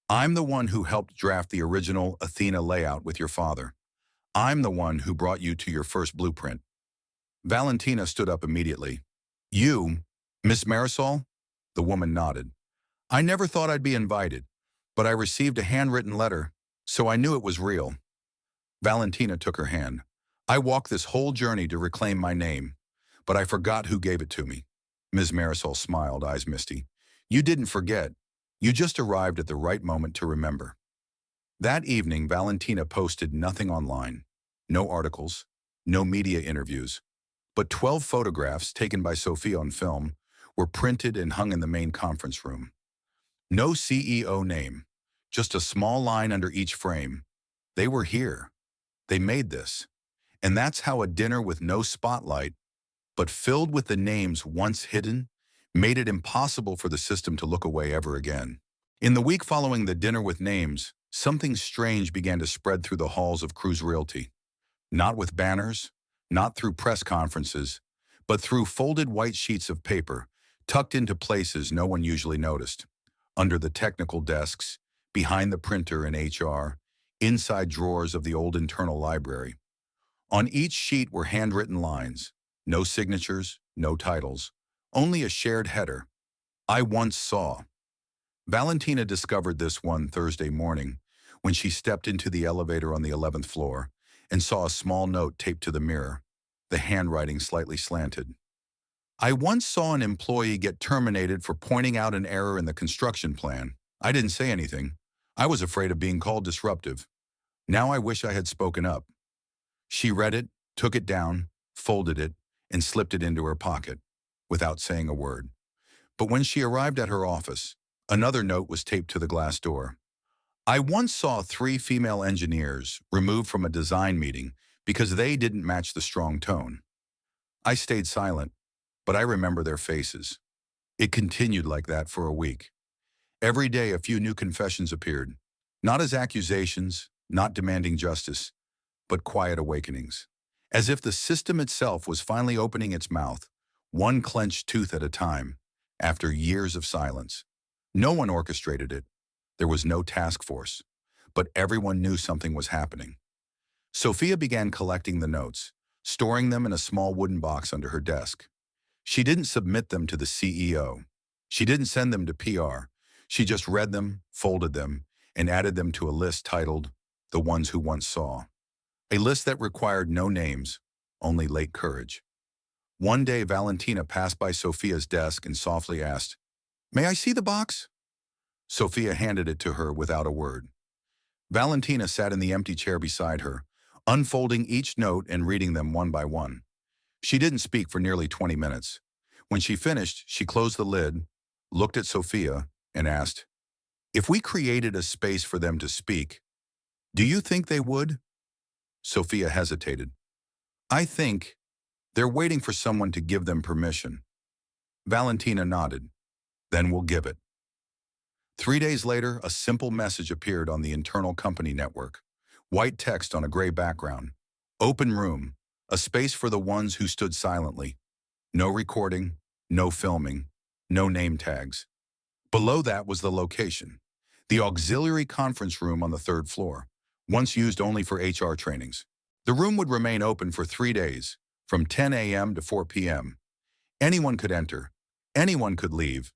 I'm the one who helped draft the original Athena layout with your father. I'm the one who brought you to your first blueprint. Valentina stood up immediately. You, Miss Marisol? The woman nodded. I never thought I'd be invited, but I received a handwritten letter, so I knew it was real. Valentina took her hand. I walked this whole journey to reclaim my name, but I forgot who gave it to me. Ms. Marisol smiled, eyes misty. You didn't forget. You just arrived at the right moment to remember. That evening, Valentina posted nothing online. No articles, no media interviews, but 12 photographs taken by Sophia on film were printed and hung in the main conference room. No CEO name, just a small line under each frame. They were here. They made this. And that's how a dinner with no spotlight, but filled with the names once hidden, made it impossible for the system to look away ever again. In the week following the dinner with names, something strange began to spread through the halls of Cruise Realty. Not with banners, not through press conferences, but through folded white sheets of paper, tucked into places no one usually noticed. Under the technical desks, behind the printer in HR, inside drawers of the old internal library. On each sheet were handwritten lines, no signatures, no titles, only a shared header. I once saw. Valentina discovered this one Thursday morning when she stepped into the elevator on the 11th floor and saw a small note taped to the mirror, the handwriting slightly slanted. I once saw an employee get terminated for pointing out an error in the construction plan. I didn't say anything. I was afraid of being called disruptive. Now I wish I had spoken up. She read it, took it down, folded it, and slipped it into her pocket, without saying a word. But when she arrived at her office, another note was taped to the glass door. I once saw 3 female engineers removed from a design meeting because they didn't match the strong tone. I stayed silent, but I remember their faces. It continued like that for a week. Every day a few new confessions appeared, not as accusations, not demanding justice, but quiet awakenings. As if the system itself was finally opening its mouth, one clenched tooth at a time, after years of silence. No one orchestrated it. There was no task force, but everyone knew something was happening. Sophia began collecting the notes, storing them in a small wooden box under her desk. She didn't submit them to the CEO. She didn't send them to PR. She just read them, folded them, and added them to a list titled, The Ones Who Once Saw. A list that required no names, only late courage. One day, Valentina passed by Sophia's desk and softly asked, May I see the box? Sophia handed it to her without a word. Valentina sat in the empty chair beside her, unfolding each note and reading them one by one. She didn't speak for nearly 20 minutes. When she finished, she closed the lid, looked at Sophia, and asked, If we created a space for them to speak, do you think they would? Sophia hesitated. I think, They're waiting for someone to give them permission. Valentina nodded. Then we'll give it. 3 days later, a simple message appeared on the internal company network. White text on a gray background. Open room, a space for the ones who stood silently. No recording, no filming, no name tags. Below that was the location. The auxiliary conference room on the third floor, once used only for HR trainings. The room would remain open for 3 days, from 10 a.m. to 4 p.m. Anyone could enter. Anyone could leave.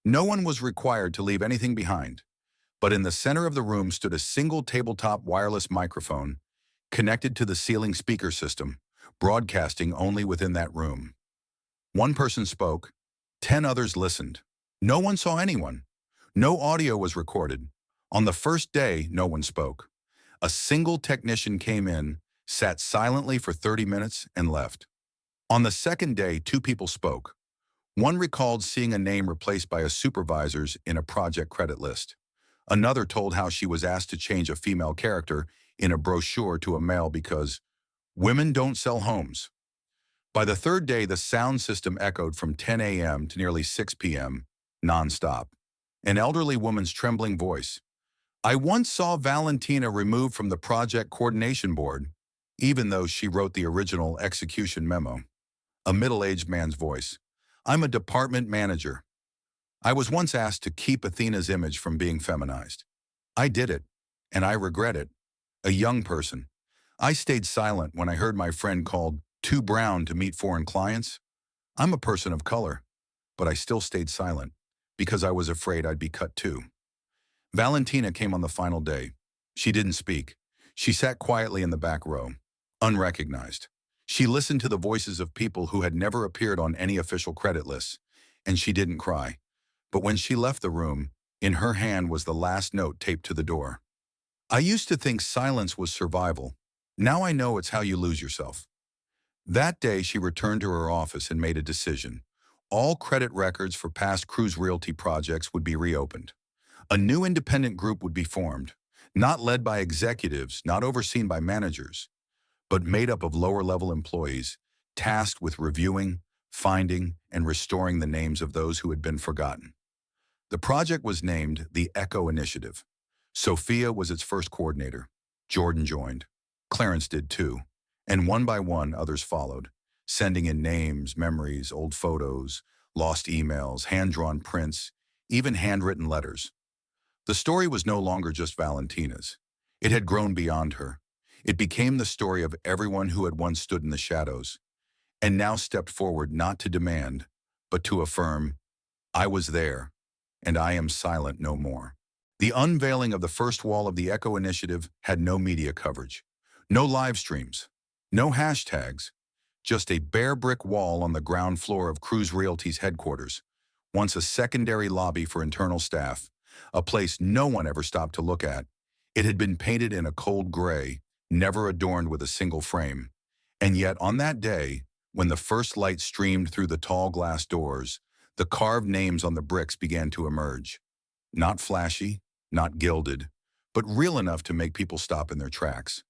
No one was required to leave anything behind. But in the center of the room stood a single tabletop wireless microphone connected to the ceiling speaker system, broadcasting only within that room. One person spoke. 10 others listened. No one saw anyone. No audio was recorded. On the first day, no one spoke. A single technician came in, sat silently for 30 minutes, and left. On the second day, 2 people spoke. One recalled seeing a name replaced by a supervisor's in a project credit list. Another told how she was asked to change a female character in a brochure to a male because women don't sell homes. By the third day, the sound system echoed from 10 a.m. to nearly 6 p.m., nonstop. An elderly woman's trembling voice. I once saw Valentina removed from the project coordination board, even though she wrote the original execution memo. A middle-aged man's voice. I'm a department manager. I was once asked to keep Athena's image from being feminized. I did it, and I regret it. A young person. I stayed silent when I heard my friend called too brown to meet foreign clients. I'm a person of color, but I still stayed silent because I was afraid I'd be cut too. Valentina came on the final day. She didn't speak. She sat quietly in the back row, unrecognized. She listened to the voices of people who had never appeared on any official credit lists, and she didn't cry. But when she left the room, in her hand was the last note taped to the door. I used to think silence was survival. Now I know it's how you lose yourself. That day, she returned to her office and made a decision. All credit records for past Cruise Realty projects would be reopened. A new independent group would be formed, not led by executives, not overseen by managers, but made up of lower-level employees, tasked with reviewing, finding, and restoring the names of those who had been forgotten. The project was named the ECHO Initiative. Sophia was its first coordinator. Jordan joined. Clarence did too. And one by one, others followed, sending in names, memories, old photos, lost emails, hand-drawn prints, even handwritten letters. The story was no longer just Valentina's. It had grown beyond her. It became the story of everyone who had once stood in the shadows, and now stepped forward not to demand, but to affirm, I was there, and I am silent no more. The unveiling of the first wall of the ECHO Initiative had no media coverage, no live streams, no hashtags, just a bare brick wall on the ground floor of Cruise Realty's headquarters, once a secondary lobby for internal staff, a place no one ever stopped to look at. It had been painted in a cold gray, never adorned with a single frame. And yet on that day, when the first light streamed through the tall glass doors, the carved names on the bricks began to emerge. Not flashy, not gilded, but real enough to make people stop in their tracks.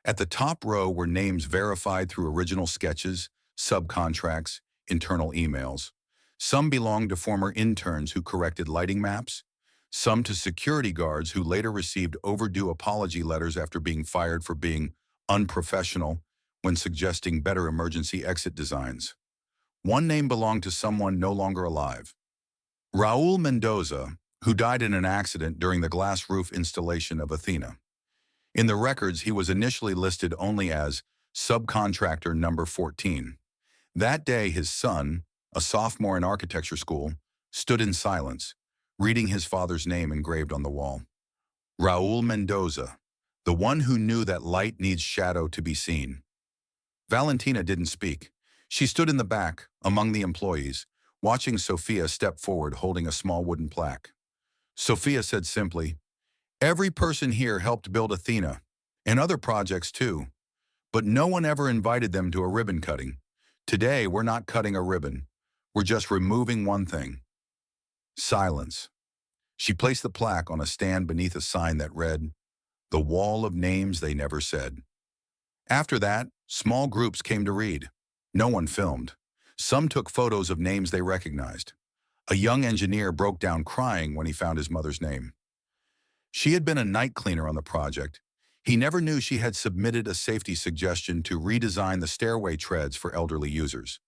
At the top row were names verified through original sketches, subcontracts, internal emails. Some belonged to former interns who corrected lighting maps, some to security guards who later received overdue apology letters after being fired for being unprofessional when suggesting better emergency exit designs. One name belonged to someone no longer alive. Raul Mendoza, who died in an accident during the glass roof installation of Athena. In the records, he was initially listed only as subcontractor number 14. That day, his son, a sophomore in architecture school, stood in silence, reading his father's name engraved on the wall. Raul Mendoza, the one who knew that light needs shadow to be seen. Valentina didn't speak. She stood in the back, among the employees, watching Sophia step forward holding a small wooden plaque. Sophia said simply, every person here helped build Athena, and other projects too, but no one ever invited them to a ribbon cutting. Today, we're not cutting a ribbon. We're just removing one thing. Silence. She placed the plaque on a stand beneath a sign that read, The Wall of Names They Never Said. After that, small groups came to read. No one filmed. Some took photos of names they recognized. A young engineer broke down crying when he found his mother's name. She had been a night cleaner on the project. He never knew she had submitted a safety suggestion to redesign the stairway treads for elderly users.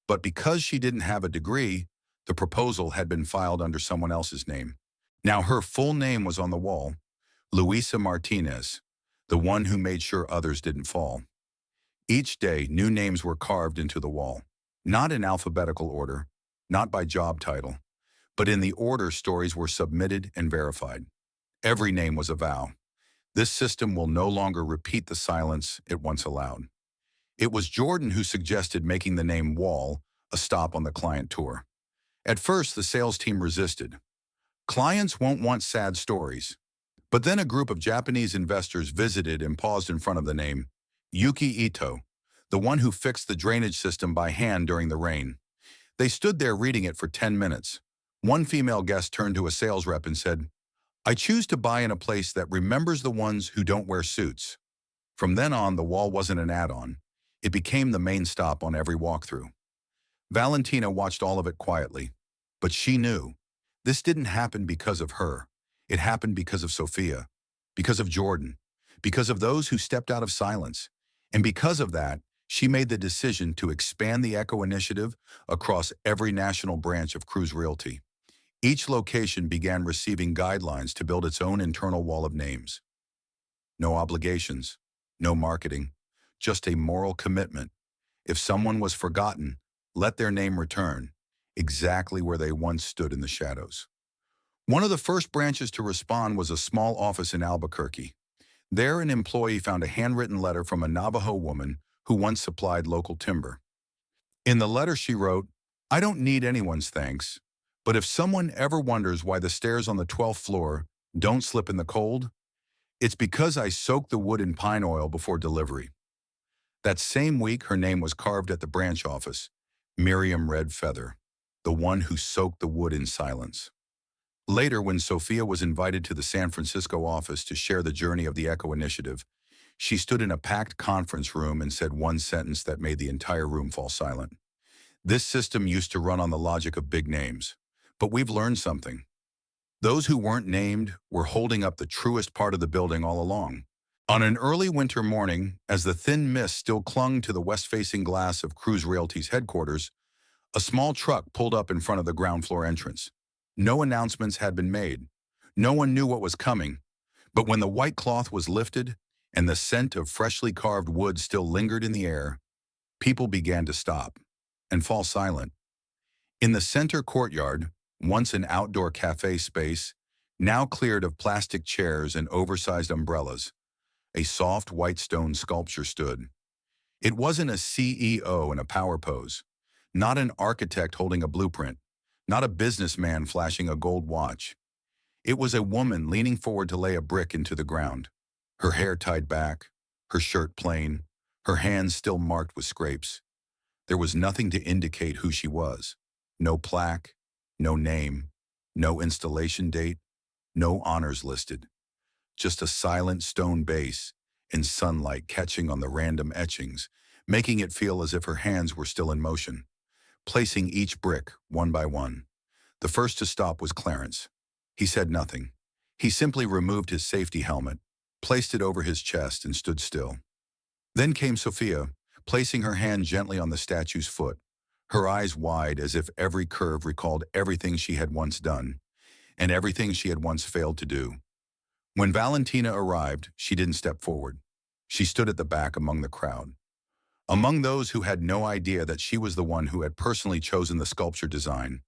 But because she didn't have a degree, the proposal had been filed under someone else's name. Now her full name was on the wall, Luisa Martinez, the one who made sure others didn't fall. Each day, new names were carved into the wall, not in alphabetical order, not by job title, but in the order stories were submitted and verified. Every name was a vow. This system will no longer repeat the silence it once allowed. It was Jordan who suggested making the name Wall a stop on the client tour. At first, the sales team resisted. Clients won't want sad stories. But then a group of Japanese investors visited and paused in front of the name, Yuki Ito, the one who fixed the drainage system by hand during the rain. They stood there reading it for 10 minutes. One female guest turned to a sales rep and said, "I choose to buy in a place that remembers the ones who don't wear suits." From then on, the wall wasn't an add-on. It became the main stop on every walkthrough. Valentina watched all of it quietly, but she knew this didn't happen because of her. It happened because of Sophia, because of Jordan, because of those who stepped out of silence. And because of that, she made the decision to expand the Echo Initiative across every national branch of Cruise Realty. Each location began receiving guidelines to build its own internal wall of names. No obligations, no marketing, just a moral commitment. If someone was forgotten, let their name return, exactly where they once stood in the shadows. One of the first branches to respond was a small office in Albuquerque. There, an employee found a handwritten letter from a Navajo woman who once supplied local timber. In the letter she wrote, "I don't need anyone's thanks, but if someone ever wonders why the stairs on the 12th floor don't slip in the cold, it's because I soaked the wood in pine oil before delivery." That same week, her name was carved at the branch office, Miriam Red Feather, the one who soaked the wood in silence. Later, when Sophia was invited to the San Francisco office to share the journey of the Echo Initiative, she stood in a packed conference room and said one sentence that made the entire room fall silent. "This system used to run on the logic of big names, but we've learned something. Those who weren't named were holding up the truest part of the building all along." On an early winter morning, as the thin mist still clung to the west-facing glass of Cruise Realty's headquarters, a small truck pulled up in front of the ground floor entrance. No announcements had been made. No one knew what was coming. But when the white cloth was lifted and the scent of freshly carved wood still lingered in the air, people began to stop and fall silent. In the center courtyard, once an outdoor cafe space, now cleared of plastic chairs and oversized umbrellas, a soft white stone sculpture stood. It wasn't a CEO in a power pose, not an architect holding a blueprint, not a businessman flashing a gold watch. It was a woman leaning forward to lay a brick into the ground, her hair tied back, her shirt plain, her hands still marked with scrapes. There was nothing to indicate who she was. No plaque, no name, no installation date, no honors listed. Just a silent stone base and sunlight catching on the random etchings, making it feel as if her hands were still in motion, placing each brick one by one. The first to stop was Clarence. He said nothing. He simply removed his safety helmet, placed it over his chest, and stood still. Then came Sophia, placing her hand gently on the statue's foot, her eyes wide as if every curve recalled everything she had once done, and everything she had once failed to do. When Valentina arrived, she didn't step forward. She stood at the back among the crowd. Among those who had no idea that she was the one who had personally chosen the sculpture design,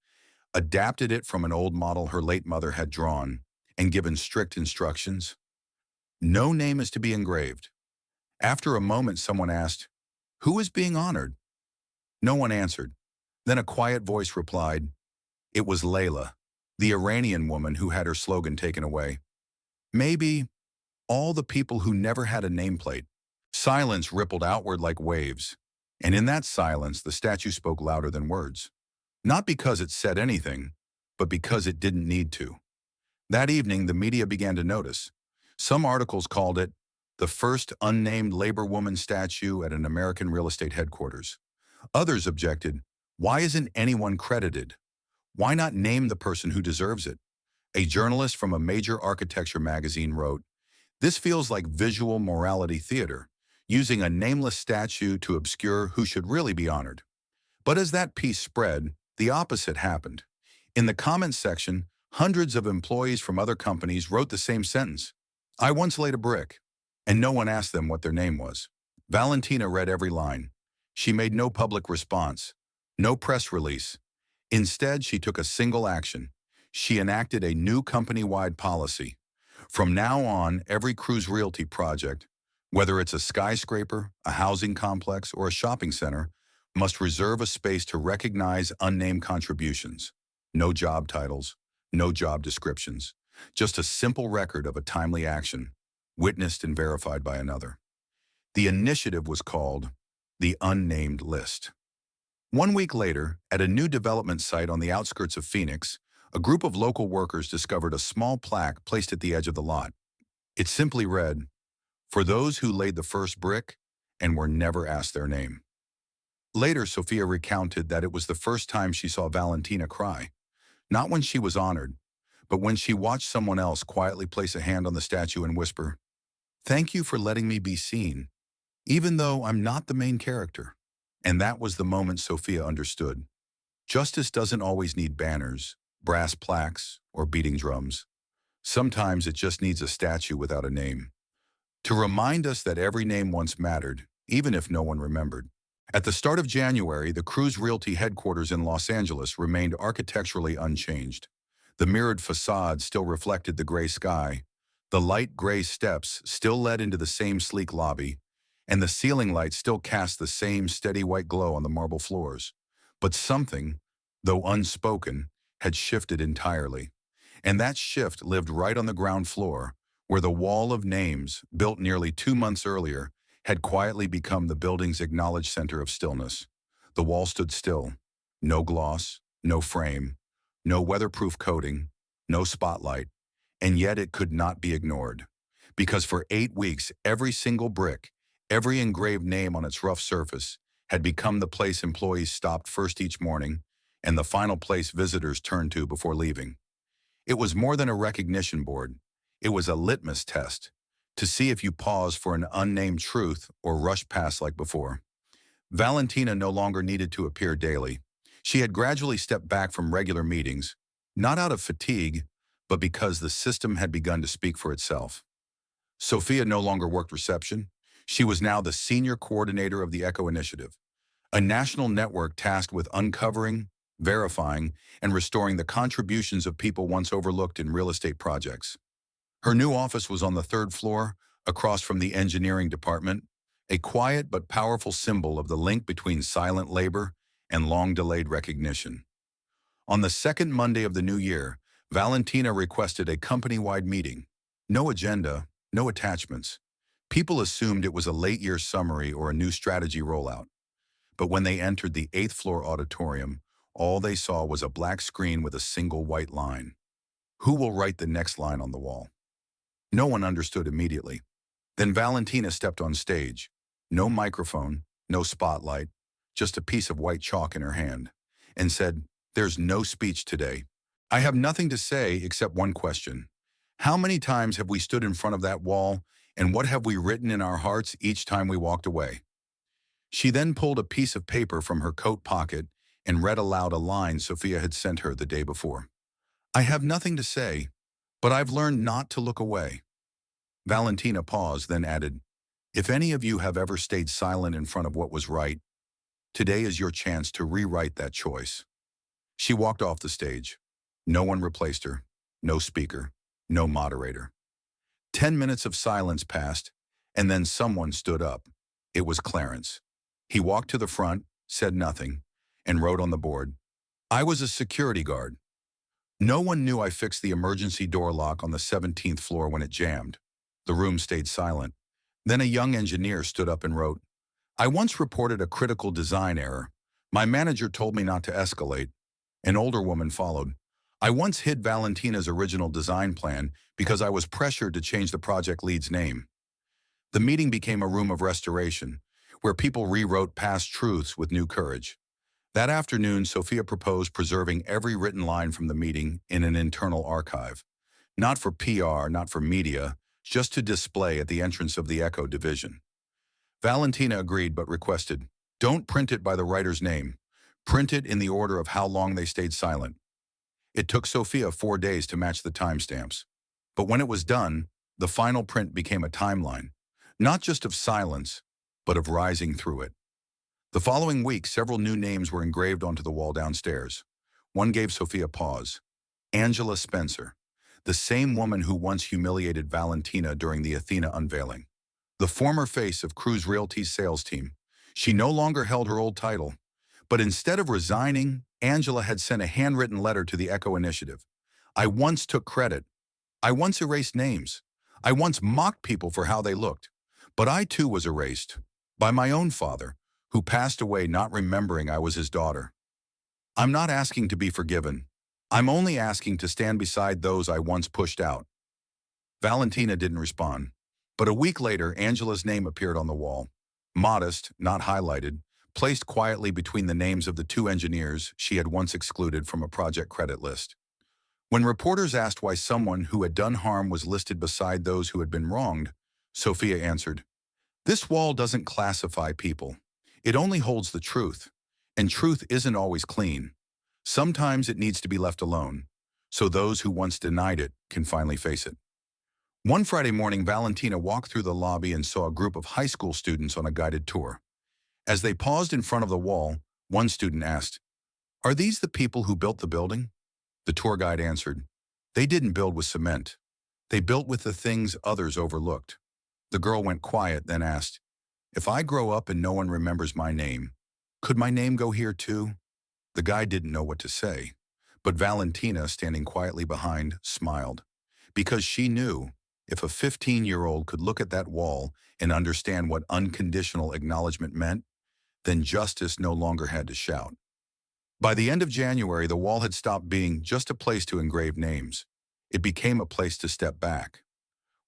adapted it from an old model her late mother had drawn, and given strict instructions. No name is to be engraved. After a moment, someone asked, "Who is being honored?" No one answered. Then a quiet voice replied, "It was Layla, the Iranian woman who had her slogan taken away. Maybe all the people who never had a nameplate." Silence rippled outward like waves, and in that silence the statue spoke louder than words. Not because it said anything, but because it didn't need to. That evening, the media began to notice. Some articles called it the first unnamed labor woman statue at an American real estate headquarters. Others objected, why isn't anyone credited? Why not name the person who deserves it? A journalist from a major architecture magazine wrote, this feels like visual morality theater, using a nameless statue to obscure who should really be honored. But as that piece spread, the opposite happened. In the comments section, hundreds of employees from other companies wrote the same sentence. I once laid a brick, and no one asked them what their name was. Valentina read every line. She made no public response, no press release. Instead, she took a single action. She enacted a new company-wide policy. From now on, every Cruise Realty project, whether it's a skyscraper, a housing complex, or a shopping center, must reserve a space to recognize unnamed contributions. No job titles, no job descriptions, just a simple record of a timely action, witnessed and verified by another. The initiative was called the Unnamed List. 1 week later, at a new development site on the outskirts of Phoenix, a group of local workers discovered a small plaque placed at the edge of the lot. It simply read, "For those who laid the first brick and were never asked their name." Later, Sophia recounted that it was the first time she saw Valentina cry, not when she was honored, but when she watched someone else quietly place a hand on the statue and whisper, "Thank you for letting me be seen, even though I'm not the main character." And that was the moment Sophia understood. Justice doesn't always need banners, brass plaques, or beating drums. Sometimes it just needs a statue without a name, to remind us that every name once mattered, even if no one remembered. At the start of January, the Cruise Realty headquarters in Los Angeles remained architecturally unchanged. The mirrored facade still reflected the gray sky, the light gray steps still led into the same sleek lobby, and the ceiling lights still cast the same steady white glow on the marble floors. But something, though unspoken, had shifted entirely. And that shift lived right on the ground floor, where the wall of names, built nearly 2 months earlier, had quietly become the building's acknowledged center of stillness. The wall stood still. No gloss, no frame, no weatherproof coating, no spotlight, and yet it could not be ignored. Because for 8 weeks, every single brick, every engraved name on its rough surface, had become the place employees stopped first each morning and the final place visitors turned to before leaving. It was more than a recognition board. It was a litmus test to see if you paused for an unnamed truth or rushed past like before. Valentina no longer needed to appear daily. She had gradually stepped back from regular meetings, not out of fatigue, but because the system had begun to speak for itself. Sophia no longer worked reception. She was now the senior coordinator of the Echo Initiative, a national network tasked with uncovering, verifying, and restoring the contributions of people once overlooked in real estate projects. Her new office was on the 3rd floor, across from the engineering department, a quiet but powerful symbol of the link between silent labor and long-delayed recognition. On the second Monday of the new year, Valentina requested a company-wide meeting. No agenda, no attachments. People assumed it was a late-year summary or a new strategy rollout. But when they entered the 8th floor auditorium, all they saw was a black screen with a single white line. Who will write the next line on the wall? No one understood immediately. Then Valentina stepped on stage. No microphone, no spotlight, just a piece of white chalk in her hand, and said, "There's no speech today. I have nothing to say except one question. How many times have we stood in front of that wall, and what have we written in our hearts each time we walked away?" She then pulled a piece of paper from her coat pocket and read aloud a line Sophia had sent her the day before. "I have nothing to say, but I've learned not to look away." Valentina paused, then added, "If any of you have ever stayed silent in front of what was right, today is your chance to rewrite that choice." She walked off the stage. No one replaced her, no speaker, no moderator. 10 minutes of silence passed, and then someone stood up. It was Clarence. He walked to the front, said nothing, and wrote on the board, "I was a security guard. No one knew I fixed the emergency door lock on the 17th floor when it jammed." The room stayed silent. Then a young engineer stood up and wrote, "I once reported a critical design error. My manager told me not to escalate." An older woman followed, "I once hid Valentina's original design plan because I was pressured to change the project lead's name." The meeting became a room of restoration, where people rewrote past truths with new courage. That afternoon, Sophia proposed preserving every written line from the meeting in an internal archive. Not for PR, not for media, just to display at the entrance of the Echo division. Valentina agreed but requested, "Don't print it by the writer's name. Print it in the order of how long they stayed silent." It took Sophia 4 days to match the timestamps. But when it was done, the final print became a timeline, not just of silence, but of rising through it. The following week, several new names were engraved onto the wall downstairs. One gave Sophia pause. Angela Spencer, the same woman who once humiliated Valentina during the Athena unveiling. The former face of Cruise Realty's sales team. She no longer held her old title, but instead of resigning, Angela had sent a handwritten letter to the Echo Initiative. "I once took credit. I once erased names. I once mocked people for how they looked. But I too was erased by my own father, who passed away not remembering I was his daughter. I'm not asking to be forgiven. I'm only asking to stand beside those I once pushed out." Valentina didn't respond. But a week later, Angela's name appeared on the wall. Modest, not highlighted, placed quietly between the names of the two engineers she had once excluded from a project credit list. When reporters asked why someone who had done harm was listed beside those who had been wronged, Sophia answered, "This wall doesn't classify people. It only holds the truth. And truth isn't always clean. Sometimes it needs to be left alone, so those who once denied it can finally face it." One Friday morning, Valentina walked through the lobby and saw a group of high school students on a guided tour. As they paused in front of the wall, one student asked, "Are these the people who built the building?" The tour guide answered, "They didn't build with cement. They built with the things others overlooked." The girl went quiet, then asked, "If I grow up and no one remembers my name, could my name go here too?" The guide didn't know what to say, but Valentina, standing quietly behind, smiled, because she knew if a 15-year-old could look at that wall and understand what unconditional acknowledgement meant, then justice no longer had to shout. By the end of January, the wall had stopped being just a place to engrave names. It became a place to step back.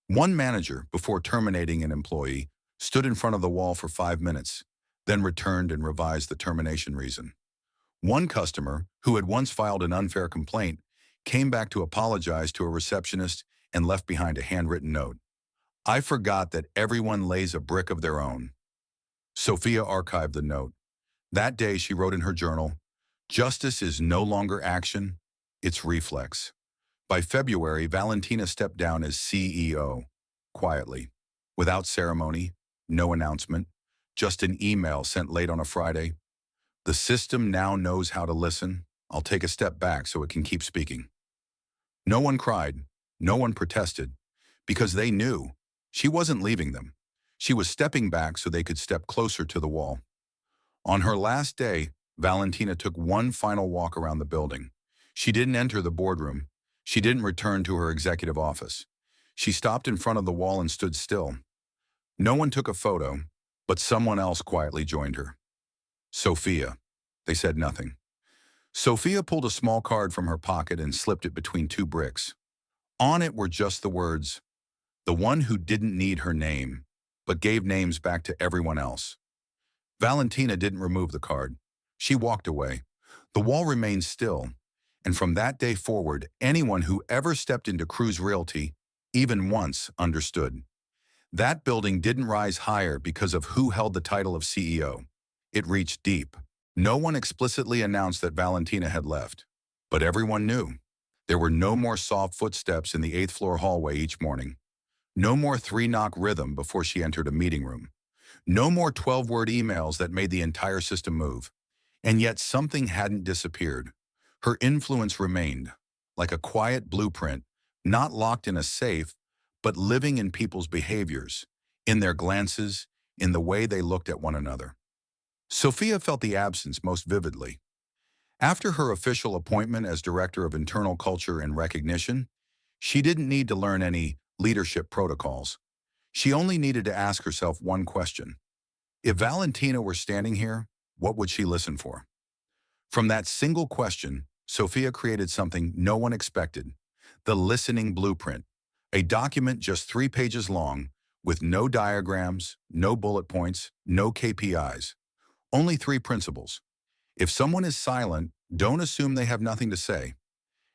One manager, before terminating an employee, stood in front of the wall for 5 minutes, then returned and revised the termination reason. One customer, who had once filed an unfair complaint, came back to apologize to a receptionist and left behind a handwritten note. "I forgot that everyone lays a brick of their own." Sophia archived the note. That day, she wrote in her journal, "Justice is no longer action, it's reflex." By February, Valentina stepped down as CEO, quietly, without ceremony, no announcement, just an email sent late on a Friday. "The system now knows how to listen. I'll take a step back so it can keep speaking." No one cried, no one protested, because they knew she wasn't leaving them. She was stepping back so they could step closer to the wall. On her last day, Valentina took one final walk around the building. She didn't enter the boardroom. She didn't return to her executive office. She stopped in front of the wall and stood still. No one took a photo, but someone else quietly joined her. "Sophia." They said nothing. Sophia pulled a small card from her pocket and slipped it between two bricks. On it were just the words, "The one who didn't need her name, but gave names back to everyone else." Valentina didn't remove the card. She walked away. The wall remained still, and from that day forward, anyone who ever stepped into Cruise Realty, even once, understood. That building didn't rise higher because of who held the title of CEO. It reached deep. No one explicitly announced that Valentina had left, but everyone knew. There were no more soft footsteps in the 8th-floor hallway each morning. No more three-knock rhythm before she entered a meeting room. No more 12-word emails that made the entire system move. And yet something hadn't disappeared. Her influence remained, like a quiet blueprint, not locked in a safe, but living in people's behaviors, in their glances, in the way they looked at one another. Sophia felt the absence most vividly. After her official appointment as Director of Internal Culture and Recognition, she didn't need to learn any leadership protocols. She only needed to ask herself one question. If Valentina were standing here, what would she listen for? From that single question, Sophia created something no one expected, the listening blueprint, a document just 3 pages long, with no diagrams, no bullet points, no KPIs. Only three principles. If someone is silent, don't assume they have nothing to say.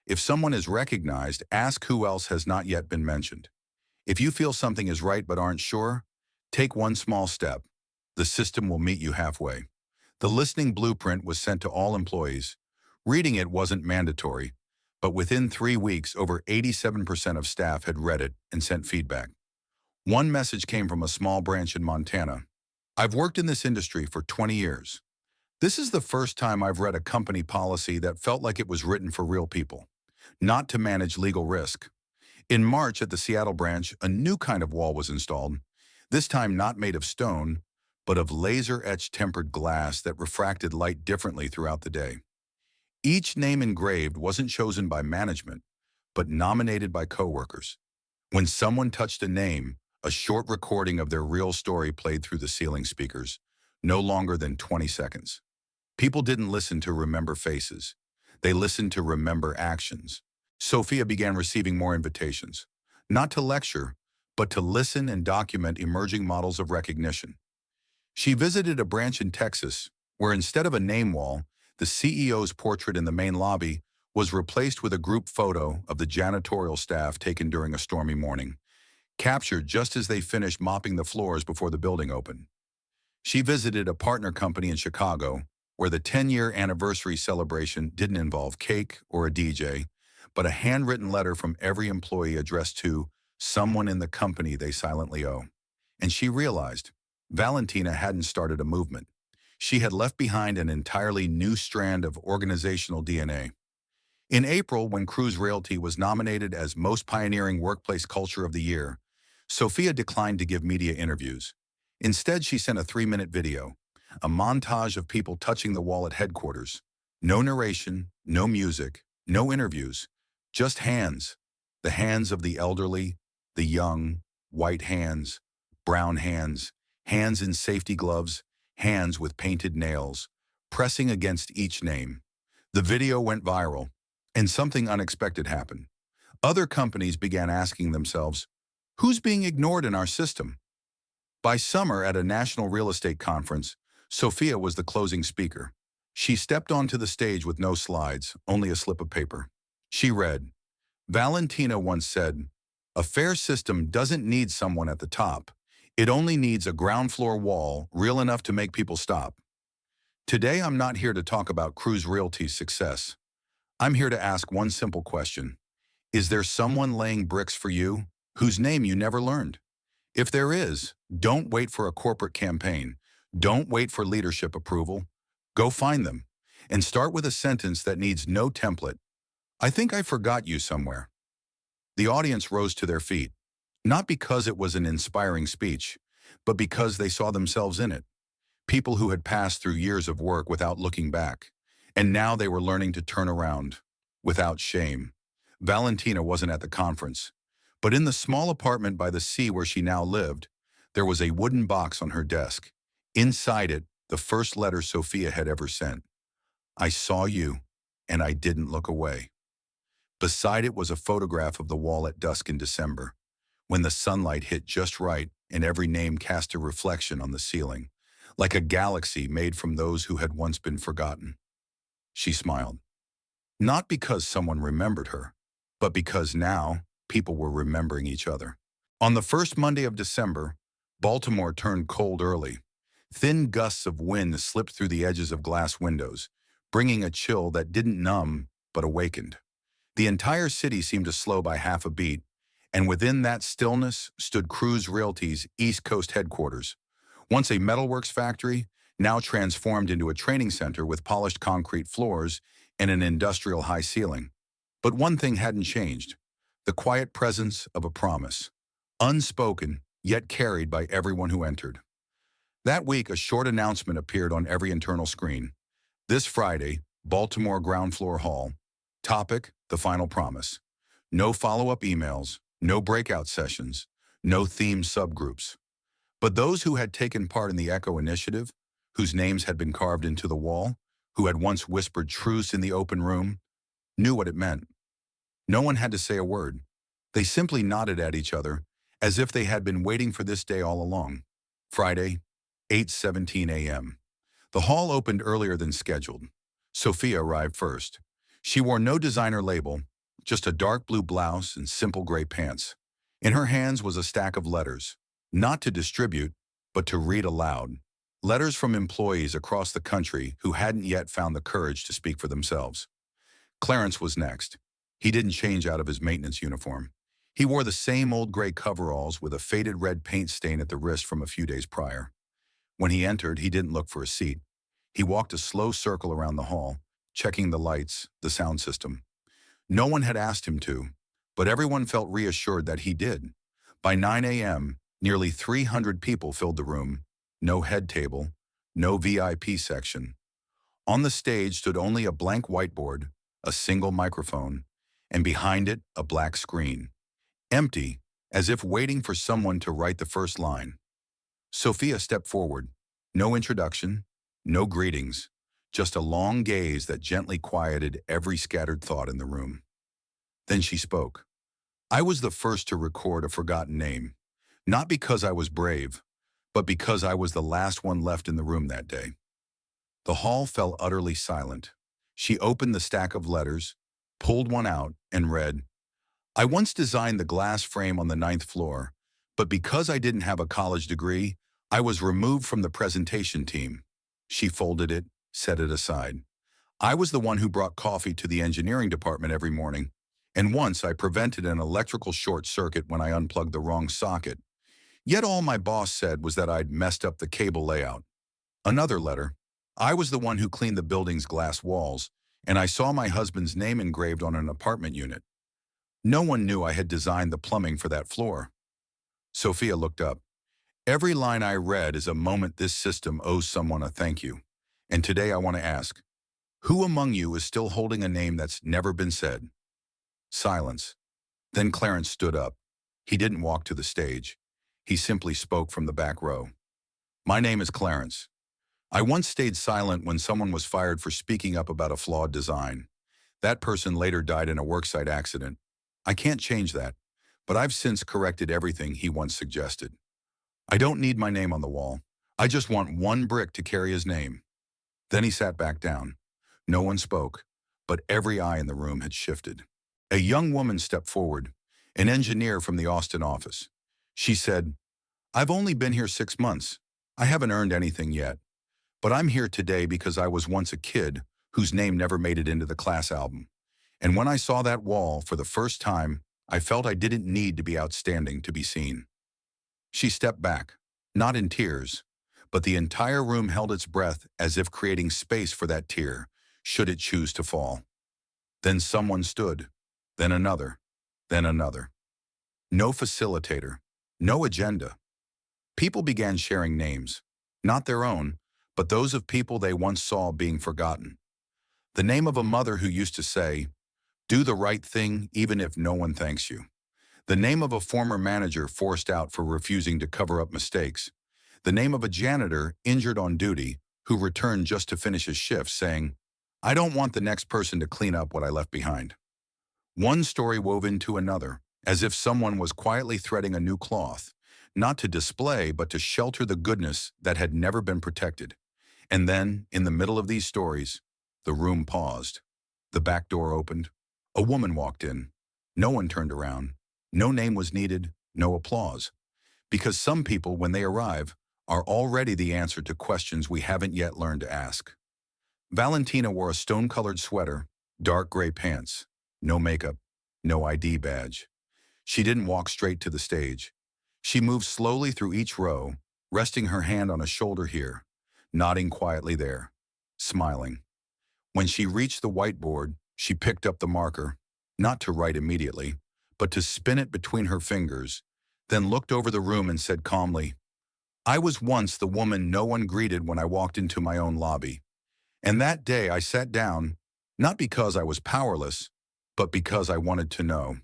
If someone is recognized, ask who else has not yet been mentioned. If you feel something is right but aren't sure, take one small step. The system will meet you halfway. The listening blueprint was sent to all employees. Reading it wasn't mandatory, but within 3 weeks, over 87% of staff had read it and sent feedback. One message came from a small branch in Montana. I've worked in this industry for 20 years. This is the first time I've read a company policy that felt like it was written for real people, not to manage legal risk. In March at the Seattle branch, a new kind of wall was installed, this time not made of stone, but of laser-etched tempered glass that refracted light differently throughout the day. Each name engraved wasn't chosen by management, but nominated by coworkers. When someone touched a name, a short recording of their real story played through the ceiling speakers, no longer than 20 seconds. People didn't listen to remember faces. They listened to remember actions. Sophia began receiving more invitations, not to lecture, but to listen and document emerging models of recognition. She visited a branch in Texas where instead of a name wall, the CEO's portrait in the main lobby was replaced with a group photo of the janitorial staff taken during a stormy morning, captured just as they finished mopping the floors before the building opened. She visited a partner company in Chicago where the 10-year anniversary celebration didn't involve cake or a DJ, but a handwritten letter from every employee addressed to someone in the company they silently owe. And she realized Valentina hadn't started a movement. She had left behind an entirely new strand of organizational DNA. In April, when Cruise Realty was nominated as Most Pioneering Workplace Culture of the Year, Sophia declined to give media interviews. Instead, she sent a 3-minute video, a montage of people touching the wall at headquarters. No narration, no music, no interviews, just hands. The hands of the elderly, the young, white hands, brown hands, hands in safety gloves, hands with painted nails, pressing against each name. The video went viral, and something unexpected happened. Other companies began asking themselves, who's being ignored in our system? By summer at a national real estate conference, Sophia was the closing speaker. She stepped onto the stage with no slides, only a slip of paper. She read, Valentina once said, a fair system doesn't need someone at the top. It only needs a ground floor wall real enough to make people stop. Today, I'm not here to talk about Cruise Realty's success. I'm here to ask one simple question. Is there someone laying bricks for you whose name you never learned? If there is, don't wait for a corporate campaign. Don't wait for leadership approval. Go find them and start with a sentence that needs no template. I think I forgot you somewhere. The audience rose to their feet, not because it was an inspiring speech, but because they saw themselves in it. People who had passed through years of work without looking back, and now they were learning to turn around without shame. Valentina wasn't at the conference, but in the small apartment by the sea where she now lived, there was a wooden box on her desk. Inside it, the first letter Sophia had ever sent. I saw you, and I didn't look away. Beside it was a photograph of the wall at dusk in December, when the sunlight hit just right and every name cast a reflection on the ceiling, like a galaxy made from those who had once been forgotten. She smiled. Not because someone remembered her, but because now people were remembering each other. On the first Monday of December, Baltimore turned cold early. Thin gusts of wind slipped through the edges of glass windows, bringing a chill that didn't numb but awakened. The entire city seemed to slow by half a beat, and within that stillness stood Cruise Realty's East Coast headquarters. Once a metalworks factory, now transformed into a training center with polished concrete floors and an industrial high ceiling. But one thing hadn't changed: the quiet presence of a promise, unspoken yet carried by everyone who entered. That week, a short announcement appeared on every internal screen. This Friday, Baltimore Ground Floor Hall. Topic, the final promise. No follow-up emails, no breakout sessions, no themed subgroups. But those who had taken part in the Echo Initiative, whose names had been carved into the wall, who had once whispered truths in the open room, knew what it meant. No one had to say a word. They simply nodded at each other, as if they had been waiting for this day all along. Friday, 8:17 a.m. The hall opened earlier than scheduled. Sophia arrived first. She wore no designer label, just a dark blue blouse and simple gray pants. In her hands was a stack of letters, not to distribute, but to read aloud. Letters from employees across the country who hadn't yet found the courage to speak for themselves. Clarence was next. He didn't change out of his maintenance uniform. He wore the same old gray coveralls with a faded red paint stain at the wrist from a few days prior. When he entered, he didn't look for a seat. He walked a slow circle around the hall, checking the lights, the sound system. No one had asked him to, but everyone felt reassured that he did. By 9 a.m., nearly 300 people filled the room. No head table, no VIP section. On the stage stood only a blank whiteboard, a single microphone, and behind it, a black screen. Empty, as if waiting for someone to write the first line. Sophia stepped forward. No introduction, no greetings, just a long gaze that gently quieted every scattered thought in the room. Then she spoke. I was the first to record a forgotten name, not because I was brave, but because I was the last one left in the room that day. The hall fell utterly silent. She opened the stack of letters, pulled one out, and read, I once designed the glass frame on the 9th floor, but because I didn't have a college degree, I was removed from the presentation team. She folded it, set it aside. I was the one who brought coffee to the engineering department every morning, and once I prevented an electrical short circuit when I unplugged the wrong socket. Yet all my boss said was that I'd messed up the cable layout. Another letter. I was the one who cleaned the building's glass walls, and I saw my husband's name engraved on an apartment unit. No one knew I had designed the plumbing for that floor. Sophia looked up. Every line I read is a moment this system owes someone a thank you. And today I want to ask, who among you is still holding a name that's never been said? Silence. Then Clarence stood up. He didn't walk to the stage. He simply spoke from the back row. My name is Clarence. I once stayed silent when someone was fired for speaking up about a flawed design. That person later died in a worksite accident. I can't change that, but I've since corrected everything he once suggested. I don't need my name on the wall. I just want one brick to carry his name. Then he sat back down. No one spoke, but every eye in the room had shifted. A young woman stepped forward, an engineer from the Austin office. She said, I've only been here 6 months. I haven't earned anything yet, but I'm here today because I was once a kid whose name never made it into the class album. And when I saw that wall for the first time, I felt I didn't need to be outstanding to be seen. She stepped back, not in tears, but the entire room held its breath as if creating space for that tear, should it choose to fall. Then someone stood, then another, then another. No facilitator, no agenda. People began sharing names, not their own, but those of people they once saw being forgotten. The name of a mother who used to say, do the right thing even if no one thanks you. The name of a former manager forced out for refusing to cover up mistakes. The name of a janitor injured on duty who returned just to finish his shift saying, I don't want the next person to clean up what I left behind. One story wove into another, as if someone was quietly threading a new cloth, not to display but to shelter the goodness that had never been protected. And then, in the middle of these stories, the room paused. The back door opened. A woman walked in. No one turned around. No name was needed, no applause. Because some people, when they arrive, are already the answer to questions we haven't yet learned to ask. Valentina wore a stone-colored sweater, dark gray pants, no makeup, no ID badge. She didn't walk straight to the stage. She moved slowly through each row, resting her hand on a shoulder here, nodding quietly there, smiling. When she reached the whiteboard, she picked up the marker, not to write immediately, but to spin it between her fingers, then looked over the room and said calmly, I was once the woman no one greeted when I walked into my own lobby. And that day I sat down, not because I was powerless, but because I wanted to know.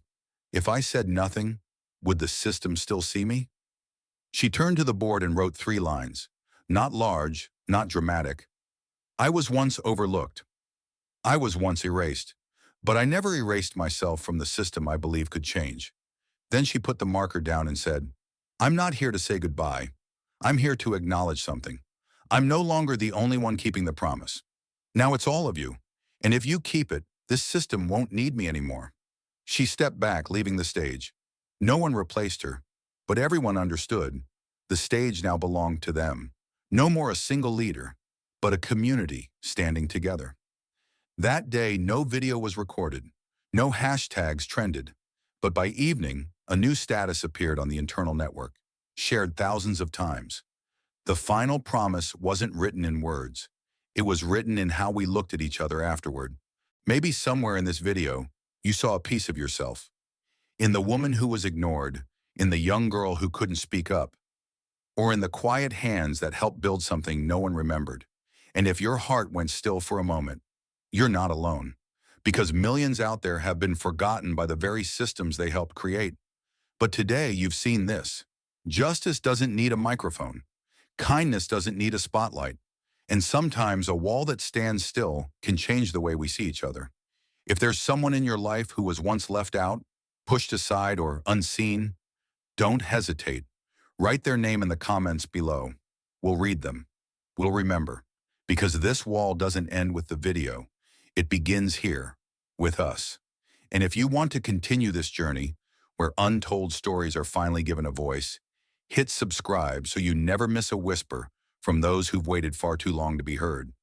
If I said nothing, would the system still see me? She turned to the board and wrote 3 lines, not large, not dramatic. I was once overlooked. I was once erased, but I never erased myself from the system I believe could change. Then she put the marker down and said, "I'm not here to say goodbye. I'm here to acknowledge something. I'm no longer the only one keeping the promise. Now it's all of you. And if you keep it, this system won't need me anymore." She stepped back, leaving the stage. No one replaced her, but everyone understood. The stage now belonged to them. No more a single leader, but a community standing together. That day, no video was recorded, no hashtags trended, but by evening, a new status appeared on the internal network, shared thousands of times. The final promise wasn't written in words. It was written in how we looked at each other afterward. Maybe somewhere in this video, you saw a piece of yourself. In the woman who was ignored, in the young girl who couldn't speak up, or in the quiet hands that helped build something no one remembered. And if your heart went still for a moment, you're not alone. Because millions out there have been forgotten by the very systems they helped create. But today you've seen this. Justice doesn't need a microphone. Kindness doesn't need a spotlight. And sometimes a wall that stands still can change the way we see each other. If there's someone in your life who was once left out, pushed aside, or unseen, don't hesitate. Write their name in the comments below. We'll read them. We'll remember. Because this wall doesn't end with the video. It begins here, with us. And if you want to continue this journey, where untold stories are finally given a voice, hit subscribe so you never miss a whisper from those who've waited far too long to be heard.